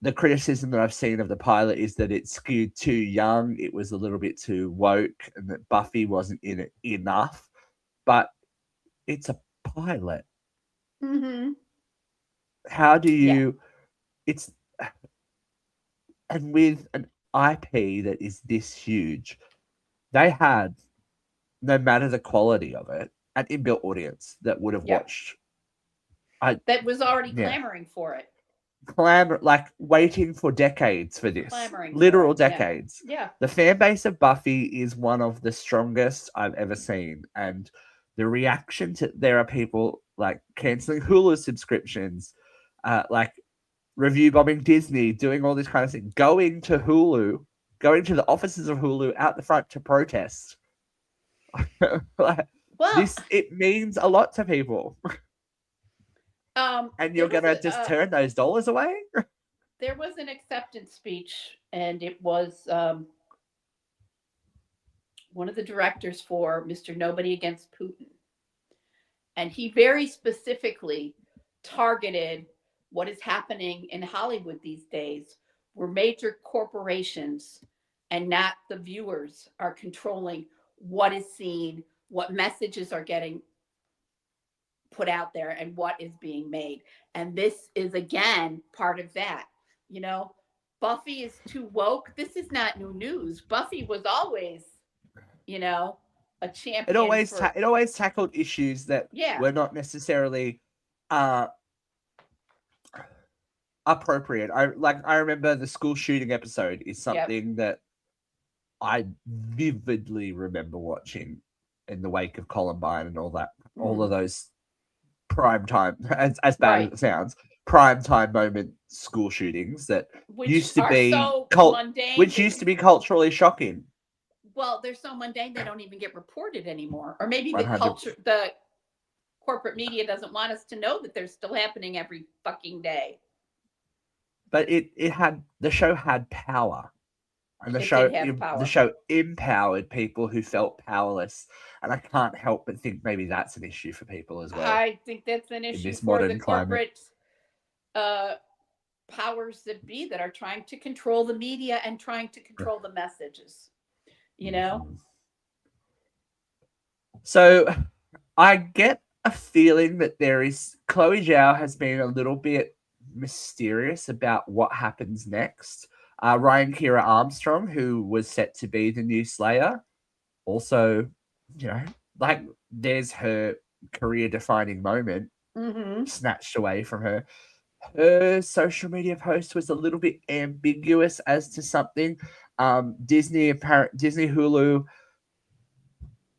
The criticism that I've seen of the pilot is that it skewed too young. It was a little bit too woke, and that Buffy wasn't in it enough. But it's a pilot. Mm-hmm. How do you? It's and with an IP that is this huge, they had, no matter the quality of it, an inbuilt audience that would have watched. That was already clamoring for it. Waiting for decades for this. Literal decades. Yeah. The fan base of Buffy is one of the strongest I've ever seen. And the reaction to, there are people like canceling Hulu subscriptions, like review bombing Disney, doing all this kind of thing, going to the offices of Hulu out the front to protest. It means a lot to people. And you're going to just turn those dollars away? There was an acceptance speech, and it was one of the directors for Mr. Nobody Against Putin. And he very specifically targeted what is happening in Hollywood these days, where major corporations and not the viewers are controlling what is seen, what messages are getting put out there, and what is being made. And this is, again, part of that. You know, Buffy is too woke. This is not new news. Buffy was always, a champion. It always tackled issues that were not necessarily appropriate. I remember the school shooting episode is something that I vividly remember watching in the wake of Columbine and all that, all of those prime time, as bad as it sounds, prime time moment school shootings that used to be mundane, which used to be culturally shocking. Well, they're so mundane they don't even get reported anymore. Or maybe the corporate media doesn't want us to know that they're still happening every fucking day. But the show had power. And the show empowered people who felt powerless. And I can't help but think maybe that's an issue for people as well. I think that's an issue for the corporate powers that be that are trying to control the media and trying to control the messages. So I get a feeling that Chloe Zhao has been a little bit mysterious about what happens next. Ryan Kira Armstrong, who was set to be the new Slayer, also, there's her career-defining moment snatched away from her. her social media post was a little bit ambiguous as to something. Disney Hulu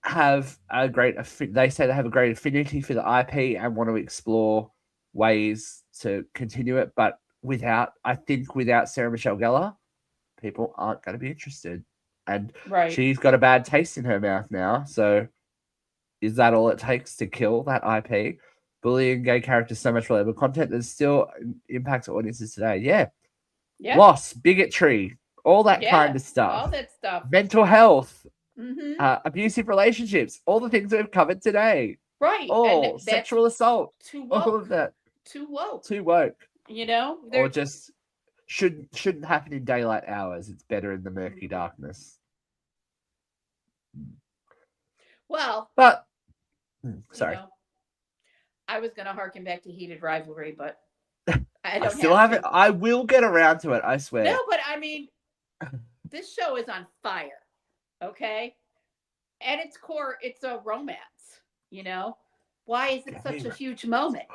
have a great, they say they have a great affinity for the IP and want to explore ways to continue it, but I think without Sarah Michelle Gellar, people aren't going to be interested. And she's got a bad taste in her mouth now. So is that all it takes to kill that IP? Bullying gay characters, so much relatable content that still impacts audiences today. Yeah. Loss, bigotry, all that kind of stuff. All that stuff. Mental health, abusive relationships, all the things we've covered today. Right. Oh, sexual assault. Too woke. All of that. Too woke. Too woke. You know? Or just shouldn't happen in daylight hours. It's better in the murky darkness. Well, but sorry. I was going to harken back to heated rivalry, but I still haven't. I will get around to it, I swear. No, but I mean, this show is on fire, okay? At its core, it's a romance, you know? Why is it such a huge moment?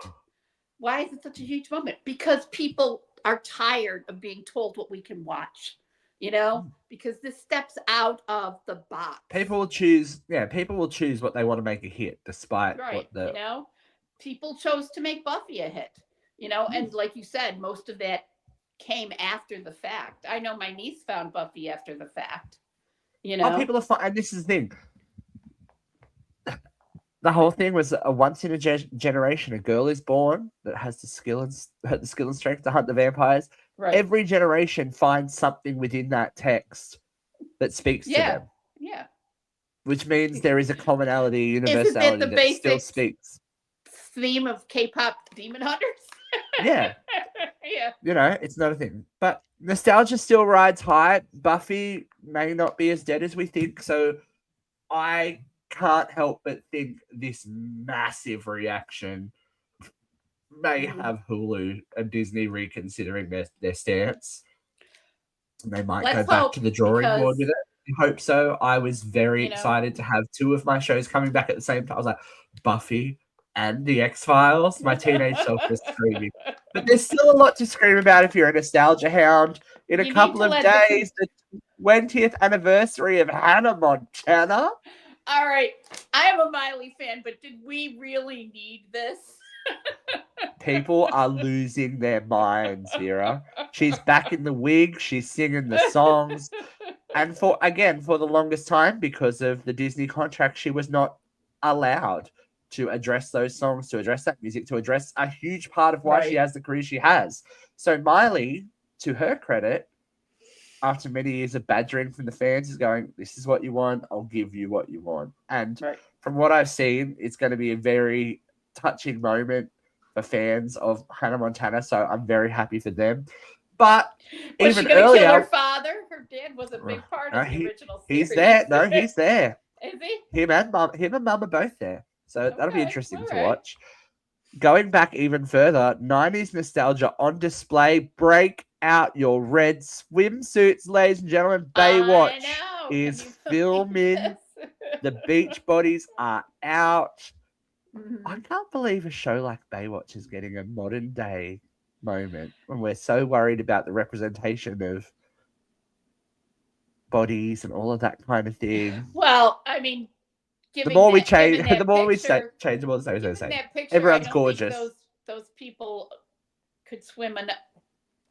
Why is it such a huge moment? Because people are tired of being told what we can watch, you know? Because this steps out of the box. People will choose what they want to make a hit, despite what the... You know? People chose to make Buffy a hit, you know? And like you said, most of that came after the fact. I know my niece found Buffy after the fact, you know? People are fine. And this is the thing. The whole thing was a once in a generation. A girl is born that has the skill and strength to hunt the vampires. Right. Every generation finds something within that text that speaks to them. Yeah. Which means there is a commonality, universality that still speaks. Theme of K-pop Demon Hunters. Yeah. Yeah. It's not a thing. But nostalgia still rides high. Buffy may not be as dead as we think. So I can't help but think this massive reaction may have Hulu and Disney reconsidering their stance. They might go back to the drawing board with it. I hope so. I was very excited to have two of my shows coming back at the same time. I was like, Buffy and the X-Files. My teenage self was screaming. But there's still a lot to scream about if you're a nostalgia hound. In a couple of days, the 20th anniversary of Hannah Montana. All right. I am a Miley fan, but did we really need this? People are losing their minds, Vera. She's back in the wig. She's singing the songs. And for the longest time, because of the Disney contract, she was not allowed to address those songs, to address that music, to address a huge part of why she has the career she has. So Miley, to her credit, after many years of badgering from the fans, is going, this is what you want, I'll give you what you want. And from what I've seen, it's going to be a very touching moment for fans of Hannah Montana, so I'm very happy for them. But was even she earlier, kill her father? Her dad was a big part of the original series. He's there. No, he's there. Is he? Him and mum are both there. So that'll be interesting to watch. Going back even further, 90s nostalgia on display. Break out your red swimsuits, ladies and gentlemen. Baywatch is filming. The beach bodies are out. I can't believe a show like Baywatch is getting a modern day moment when we're so worried about the representation of bodies and all of that kind of thing. Well, I mean, the more we change, the more we change, the more the same. Everyone's gorgeous. Those people could swim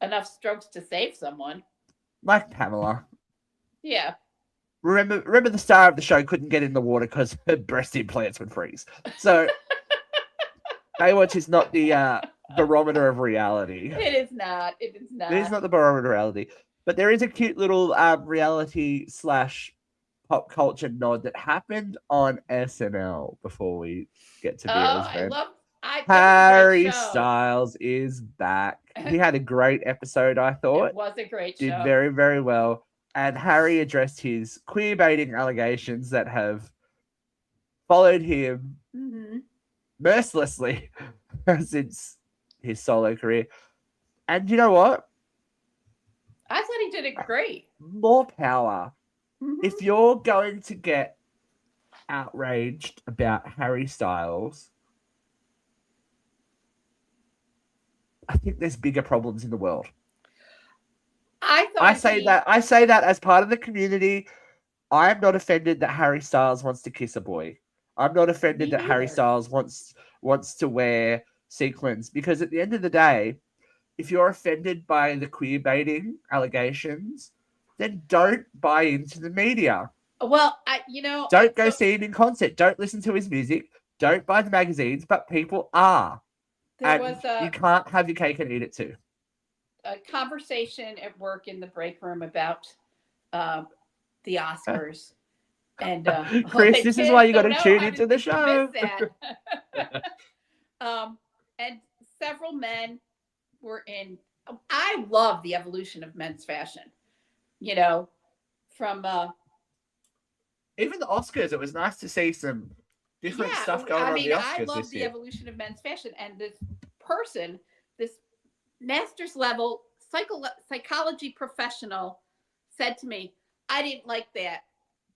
enough strokes to save someone. Like Pamela. Yeah. Remember the star of the show couldn't get in the water because her breast implants would freeze. So Baywatch is not the barometer of reality. It is not. It is not. It is not the barometer of reality. But there is a cute little reality / pop culture nod that happened on SNL before we get to Vera's event. Harry Styles is back. He had a great episode, I thought. It was a great show. Did very, very well. And Harry addressed his queer baiting allegations that have followed him mercilessly since his solo career. And you know what? I thought he did it great. More power. If you're going to get outraged about Harry Styles, I think there's bigger problems in the world. I say that as part of the community. I am not offended that Harry Styles wants to kiss a boy. I'm not offended that Harry Styles wants to wear sequins, because at the end of the day, if you're offended by the queer baiting allegations, then don't buy into the media. Well, don't go see him in concert. Don't listen to his music. Don't buy the magazines. But people are. You can't have your cake and eat it too. A conversation at work in the break room about the Oscars. And Chris, this is why you got to tune into the show. And several men were in. I love the evolution of men's fashion. From even the Oscars, it was nice to see some different stuff going on the Oscars. I love the evolution of men's fashion, and this person, this master's level psychology professional, said to me, "I didn't like that.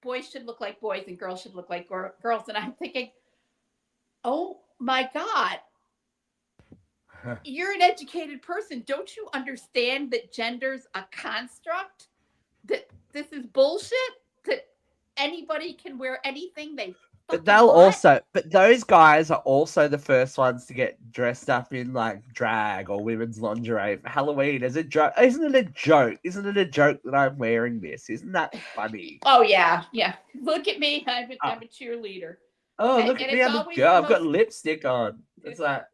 Boys should look like boys and girls should look like girls." And I'm thinking, oh my God, you're an educated person. Don't you understand that gender's a construct? That this is bullshit? That anybody can wear anything they But those guys are also the first ones to get dressed up in like drag or women's lingerie for Halloween as a joke. Isn't it a joke? Isn't it a joke that I'm wearing this? Isn't that funny? Oh yeah, yeah. Look at me. I'm a cheerleader. Oh, look at me. I'm a girl. I've got lipstick on. It's like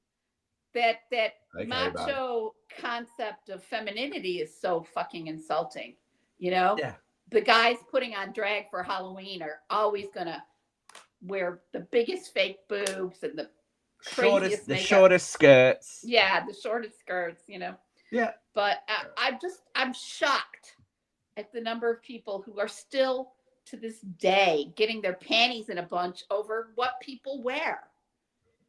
that macho concept of femininity is so fucking insulting. Yeah. The guys putting on drag for Halloween are always gonna wear the biggest fake boobs and the shortest skirts. Yeah, the shortest skirts, Yeah. But I'm shocked at the number of people who are still to this day getting their panties in a bunch over what people wear.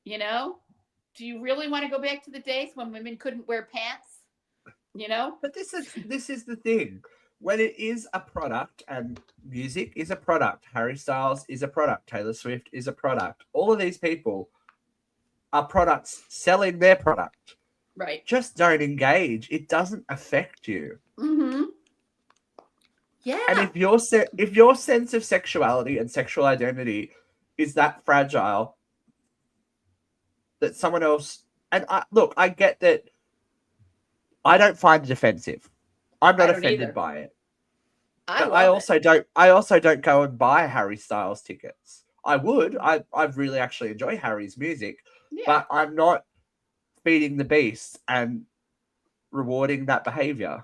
Do you really want to go back to the days when women couldn't wear pants? But this is the thing. When it is a product, and music is a product, Harry Styles is a product, Taylor Swift is a product. All of these people are products selling their product. Right. Just don't engage. It doesn't affect you. Mm-hmm. Yeah. And if your sense of sexuality and sexual identity is that fragile that someone else, and I get that. I don't find it offensive. I'm not offended by it. I also don't go and buy Harry Styles tickets. I would. I really actually enjoy Harry's music, but I'm not feeding the beast and rewarding that behavior.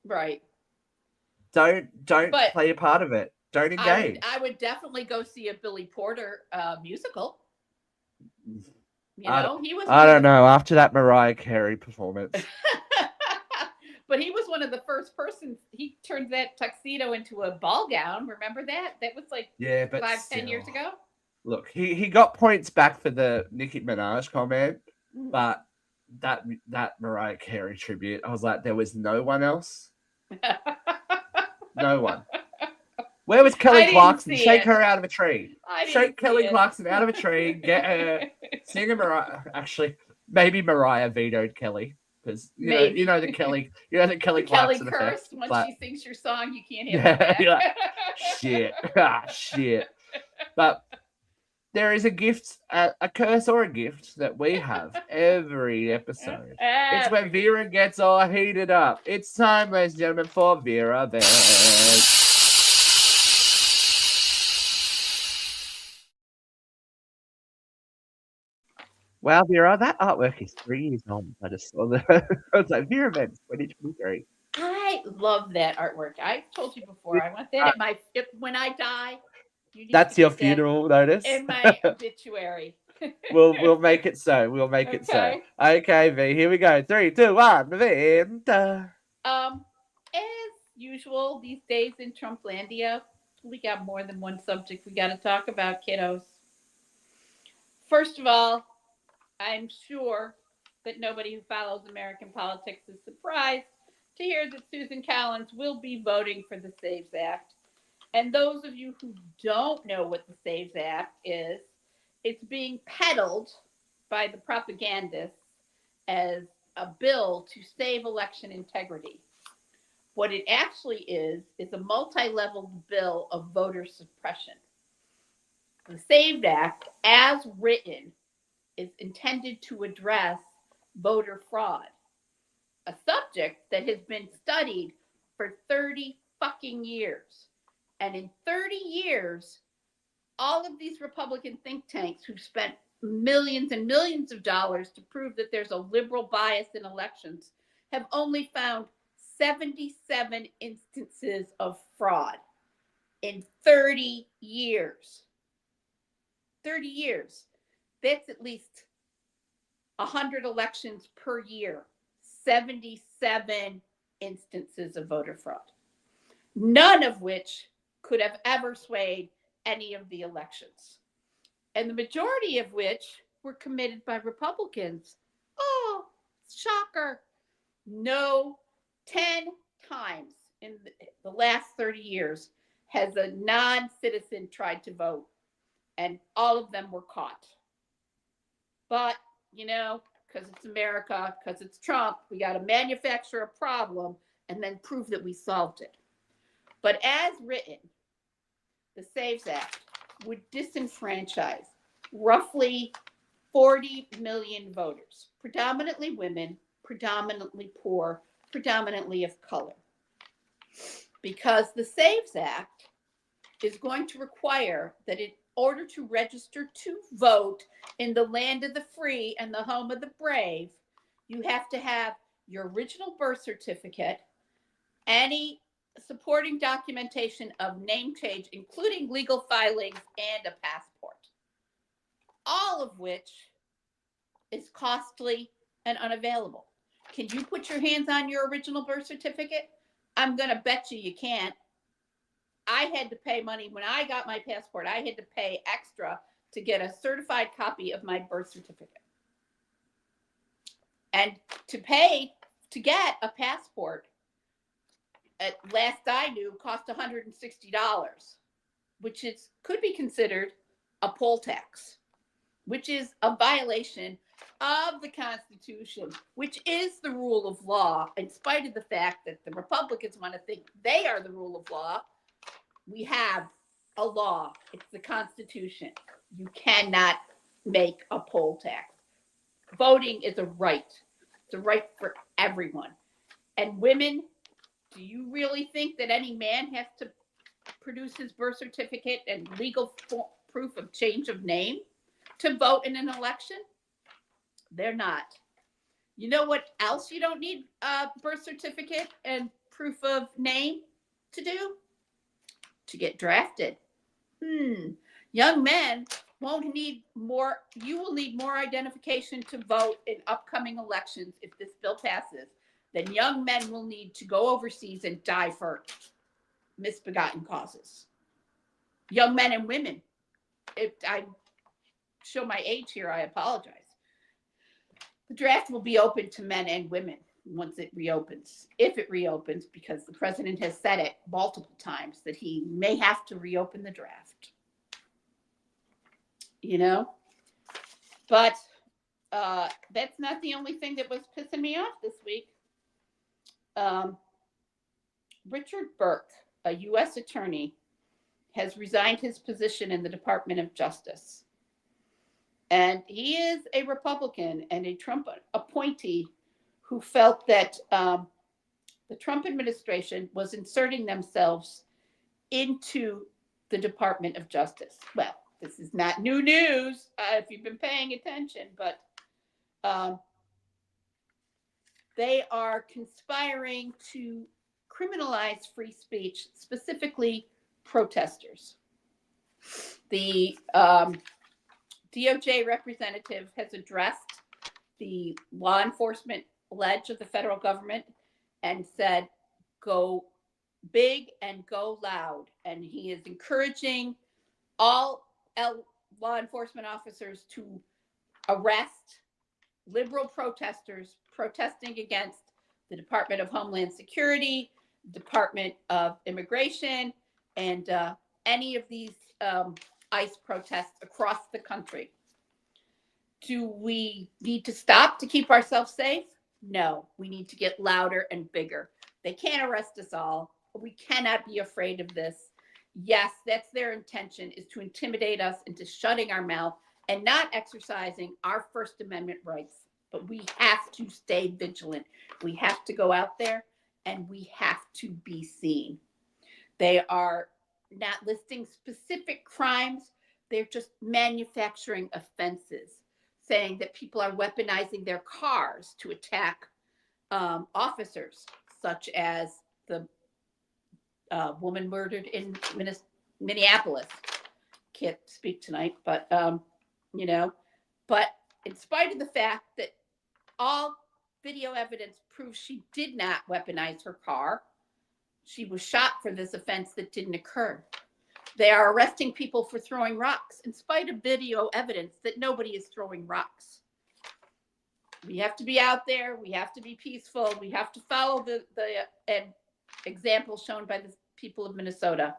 Right. Don't play a part of it. Don't engage. I would definitely go see a Billy Porter musical. I don't know. After that Mariah Carey performance. But he was one of the first persons. He turned that tuxedo into a ball gown. Remember that? That was like 5-10 years ago. Look, he got points back for the Nicki Minaj comment, but that Mariah Carey tribute, I was like, there was no one else. No one. Where was Kelly Clarkson? Shake her out of a tree. Shake Kelly Clarkson out of a tree. Get her. Sing a Mariah. Actually, maybe Mariah vetoed Kelly. Because you know the Kelly Clarkson Kelly cursed when she sings your song. You can't have that. Like, shit. But there is a gift, a curse or a gift that we have every episode. It's when Vera gets all heated up. It's time, ladies and gentlemen, for Vera Vent. Wow, Vera, that artwork is 3 years old. I just saw that. I was like, Vera Vent 2023. I love that artwork. I told you before. I want that when I die. That's your funeral notice? In my obituary. We'll make it so. We'll make it so. Okay, V, here we go. 3, 2, 1, Vent. As usual, these days in Trumplandia, we got more than one subject we got to talk about, kiddos. First of all, I'm sure that nobody who follows American politics is surprised to hear that Susan Collins will be voting for the SAVES Act. And those of you who don't know what the SAVES Act is, it's being peddled by the propagandists as a bill to save election integrity. What it actually is a multi-level bill of voter suppression. The SAVED Act, as written, is intended to address voter fraud, a subject that has been studied for 30 fucking years. And in 30 years, all of these Republican think tanks who spent millions and millions of dollars to prove that there's a liberal bias in elections have only found 77 instances of fraud in 30 years. 30 years. That's at least 100 elections per year. 77 instances of voter fraud. None of which could have ever swayed any of the elections. And the majority of which were committed by Republicans. Oh, shocker. No, 10 times in the last 30 years has a non-citizen tried to vote, and all of them were caught. But, because it's America, because it's Trump, we got to manufacture a problem and then prove that we solved it. But as written, the SAVES Act would disenfranchise roughly 40 million voters, predominantly women, predominantly poor, predominantly of color. Because the SAVES Act is going to require that in order to register to vote in the land of the free and the home of the brave, you have to have your original birth certificate, any supporting documentation of name change, including legal filings, and a passport. All of which is costly and unavailable. Can you put your hands on your original birth certificate? I'm going to bet you can't. I had to pay money when I got my passport. I had to pay extra to get a certified copy of my birth certificate. And to pay to get a passport, at last I knew, cost $160, which could be considered a poll tax, which is a violation of the Constitution, which is the rule of law, in spite of the fact that the Republicans want to think they are the rule of law. We have a law. It's the Constitution. You cannot make a poll tax. Voting is a right. It's a right for everyone. And women, do you really think that any man has to produce his birth certificate and legal proof of change of name to vote in an election? They're not. You know what else you don't need a birth certificate and proof of name to do? To get drafted. Young men won't need more. You will need more identification to vote in upcoming elections if this bill passes than young men will need to go overseas and die for misbegotten causes. Young men and women. If I show my age here, I apologize. The draft will be open to men and women once it reopens, if it reopens, because the president has said it multiple times that he may have to reopen the draft. But that's not the only thing that was pissing me off this week. Richard Burke, a U.S. attorney, has resigned his position in the Department of Justice. And he is a Republican and a Trump appointee who felt that the Trump administration was inserting themselves into the Department of Justice. Well, this is not new news if you've been paying attention, but they are conspiring to criminalize free speech, specifically protesters. The DOJ representative has addressed the law enforcement ledge of the federal government and said, go big and go loud. And he is encouraging all law enforcement officers to arrest liberal protesters protesting against the Department of Homeland Security, Department of Immigration, and any of these ICE protests across the country. Do we need to stop to keep ourselves safe? No, we need to get louder and bigger. They can't arrest us all. We cannot be afraid of this. Yes, that's their intention, is to intimidate us into shutting our mouth and not exercising our First Amendment rights. But we have to stay vigilant. We have to go out there and we have to be seen. They are not listing specific crimes. They're just manufacturing offenses, saying that people are weaponizing their cars to attack officers, such as the woman murdered in Minneapolis. Can't speak tonight, but but in spite of the fact that all video evidence proves she did not weaponize her car, she was shot for this offense that didn't occur. They are arresting people for throwing rocks in spite of video evidence that nobody is throwing rocks. We have to be out there. We have to be peaceful. We have to follow the example shown by the people of Minnesota.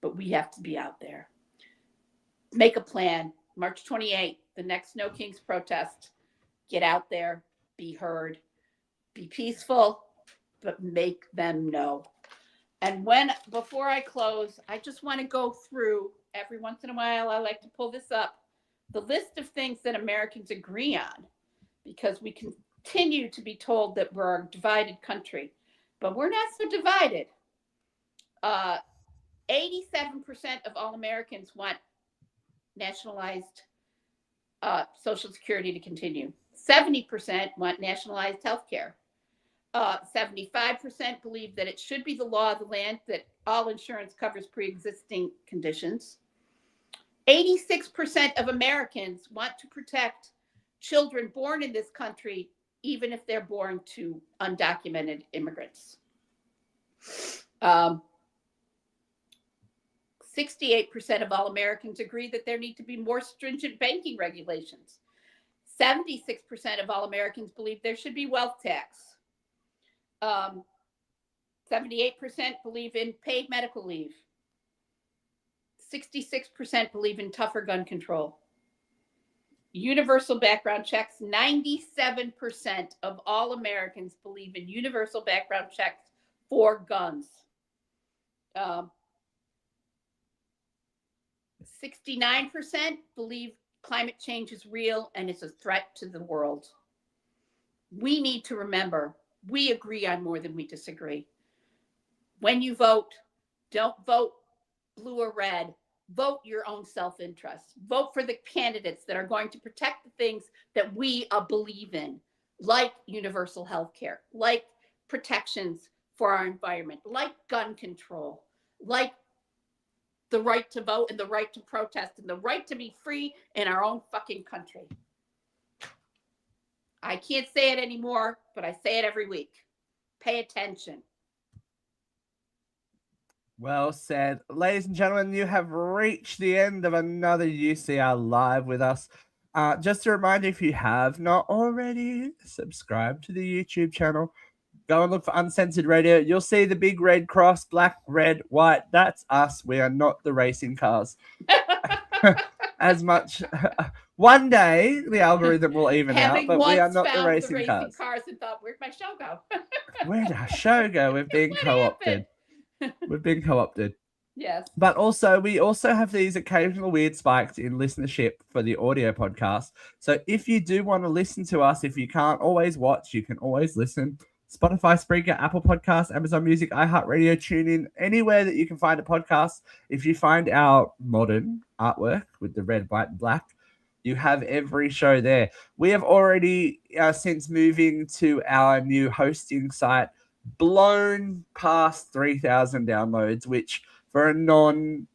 But we have to be out there. Make a plan. March 28th, the next No Kings protest. Get out there. Be heard. Be peaceful, but make them know. And before I close, I just want to go through, every once in a while, I like to pull this up, the list of things that Americans agree on, because we continue to be told that we're a divided country, but we're not so divided. 87% of all Americans want nationalized Social Security to continue. 70% want nationalized health care. 75% believe that it should be the law of the land that all insurance covers pre-existing conditions. 86% of Americans want to protect children born in this country, even if they're born to undocumented immigrants. 68% of all Americans agree that there need to be more stringent banking regulations. 76% of all Americans believe there should be wealth tax. 78% believe in paid medical leave. 66% believe in tougher gun control. Universal background checks. 97% of all Americans believe in universal background checks for guns. 69% believe climate change is real and is a threat to the world. We need to remember, we agree on more than we disagree. When you vote, don't vote blue or red. Vote your own self-interest. Vote for the candidates that are going to protect the things that we believe in, like universal health care, like protections for our environment, like gun control, like the right to vote and the right to protest and the right to be free in our own fucking country. I can't say it anymore, but I say it every week. Pay attention. Well said. Ladies and gentlemen, you have reached the end of another UCR Live with us. Just a reminder, if you have not already, subscribe to the YouTube channel. Go and look for Uncensored Radio. You'll see the big red cross, black, red, white. That's us. We are not the racing cars. As much. One day, the algorithm will even out, but we are not the racing cars. And thought, where'd my show go? Where'd our show go? We've been co-opted. We've been co-opted. Yes. But also, we also have these occasional weird spikes in listenership for the audio podcast. So if you do want to listen to us, if you can't always watch, you can always listen. Spotify, Spreaker, Apple Podcasts, Amazon Music, iHeartRadio, TuneIn, anywhere that you can find a podcast. If you find our modern artwork with the red, white, and black, you have every show there. We have already, since moving to our new hosting site, blown past 3,000 downloads, which for a non-audio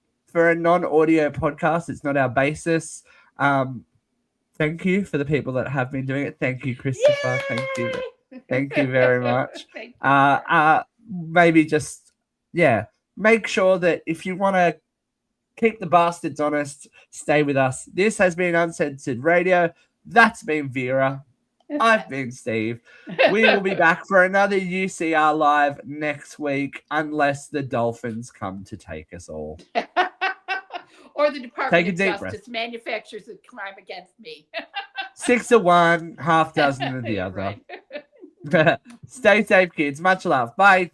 podcast, it's not our basis. Thank you for the people that have been doing it. Thank you, Christopher. Yay! Thank you. Thank you very much. Maybe just, make sure that if you want to keep the bastards honest, stay with us. This has been Uncensored Radio. That's been Vera. I've been Steve. We will be back for another UCR Live next week, unless the Dolphins come to take us all. Or the Department of Justice manufactures a crime against me. 6 of one, half dozen of the other. Right. Stay safe, kids. Much love. Bye.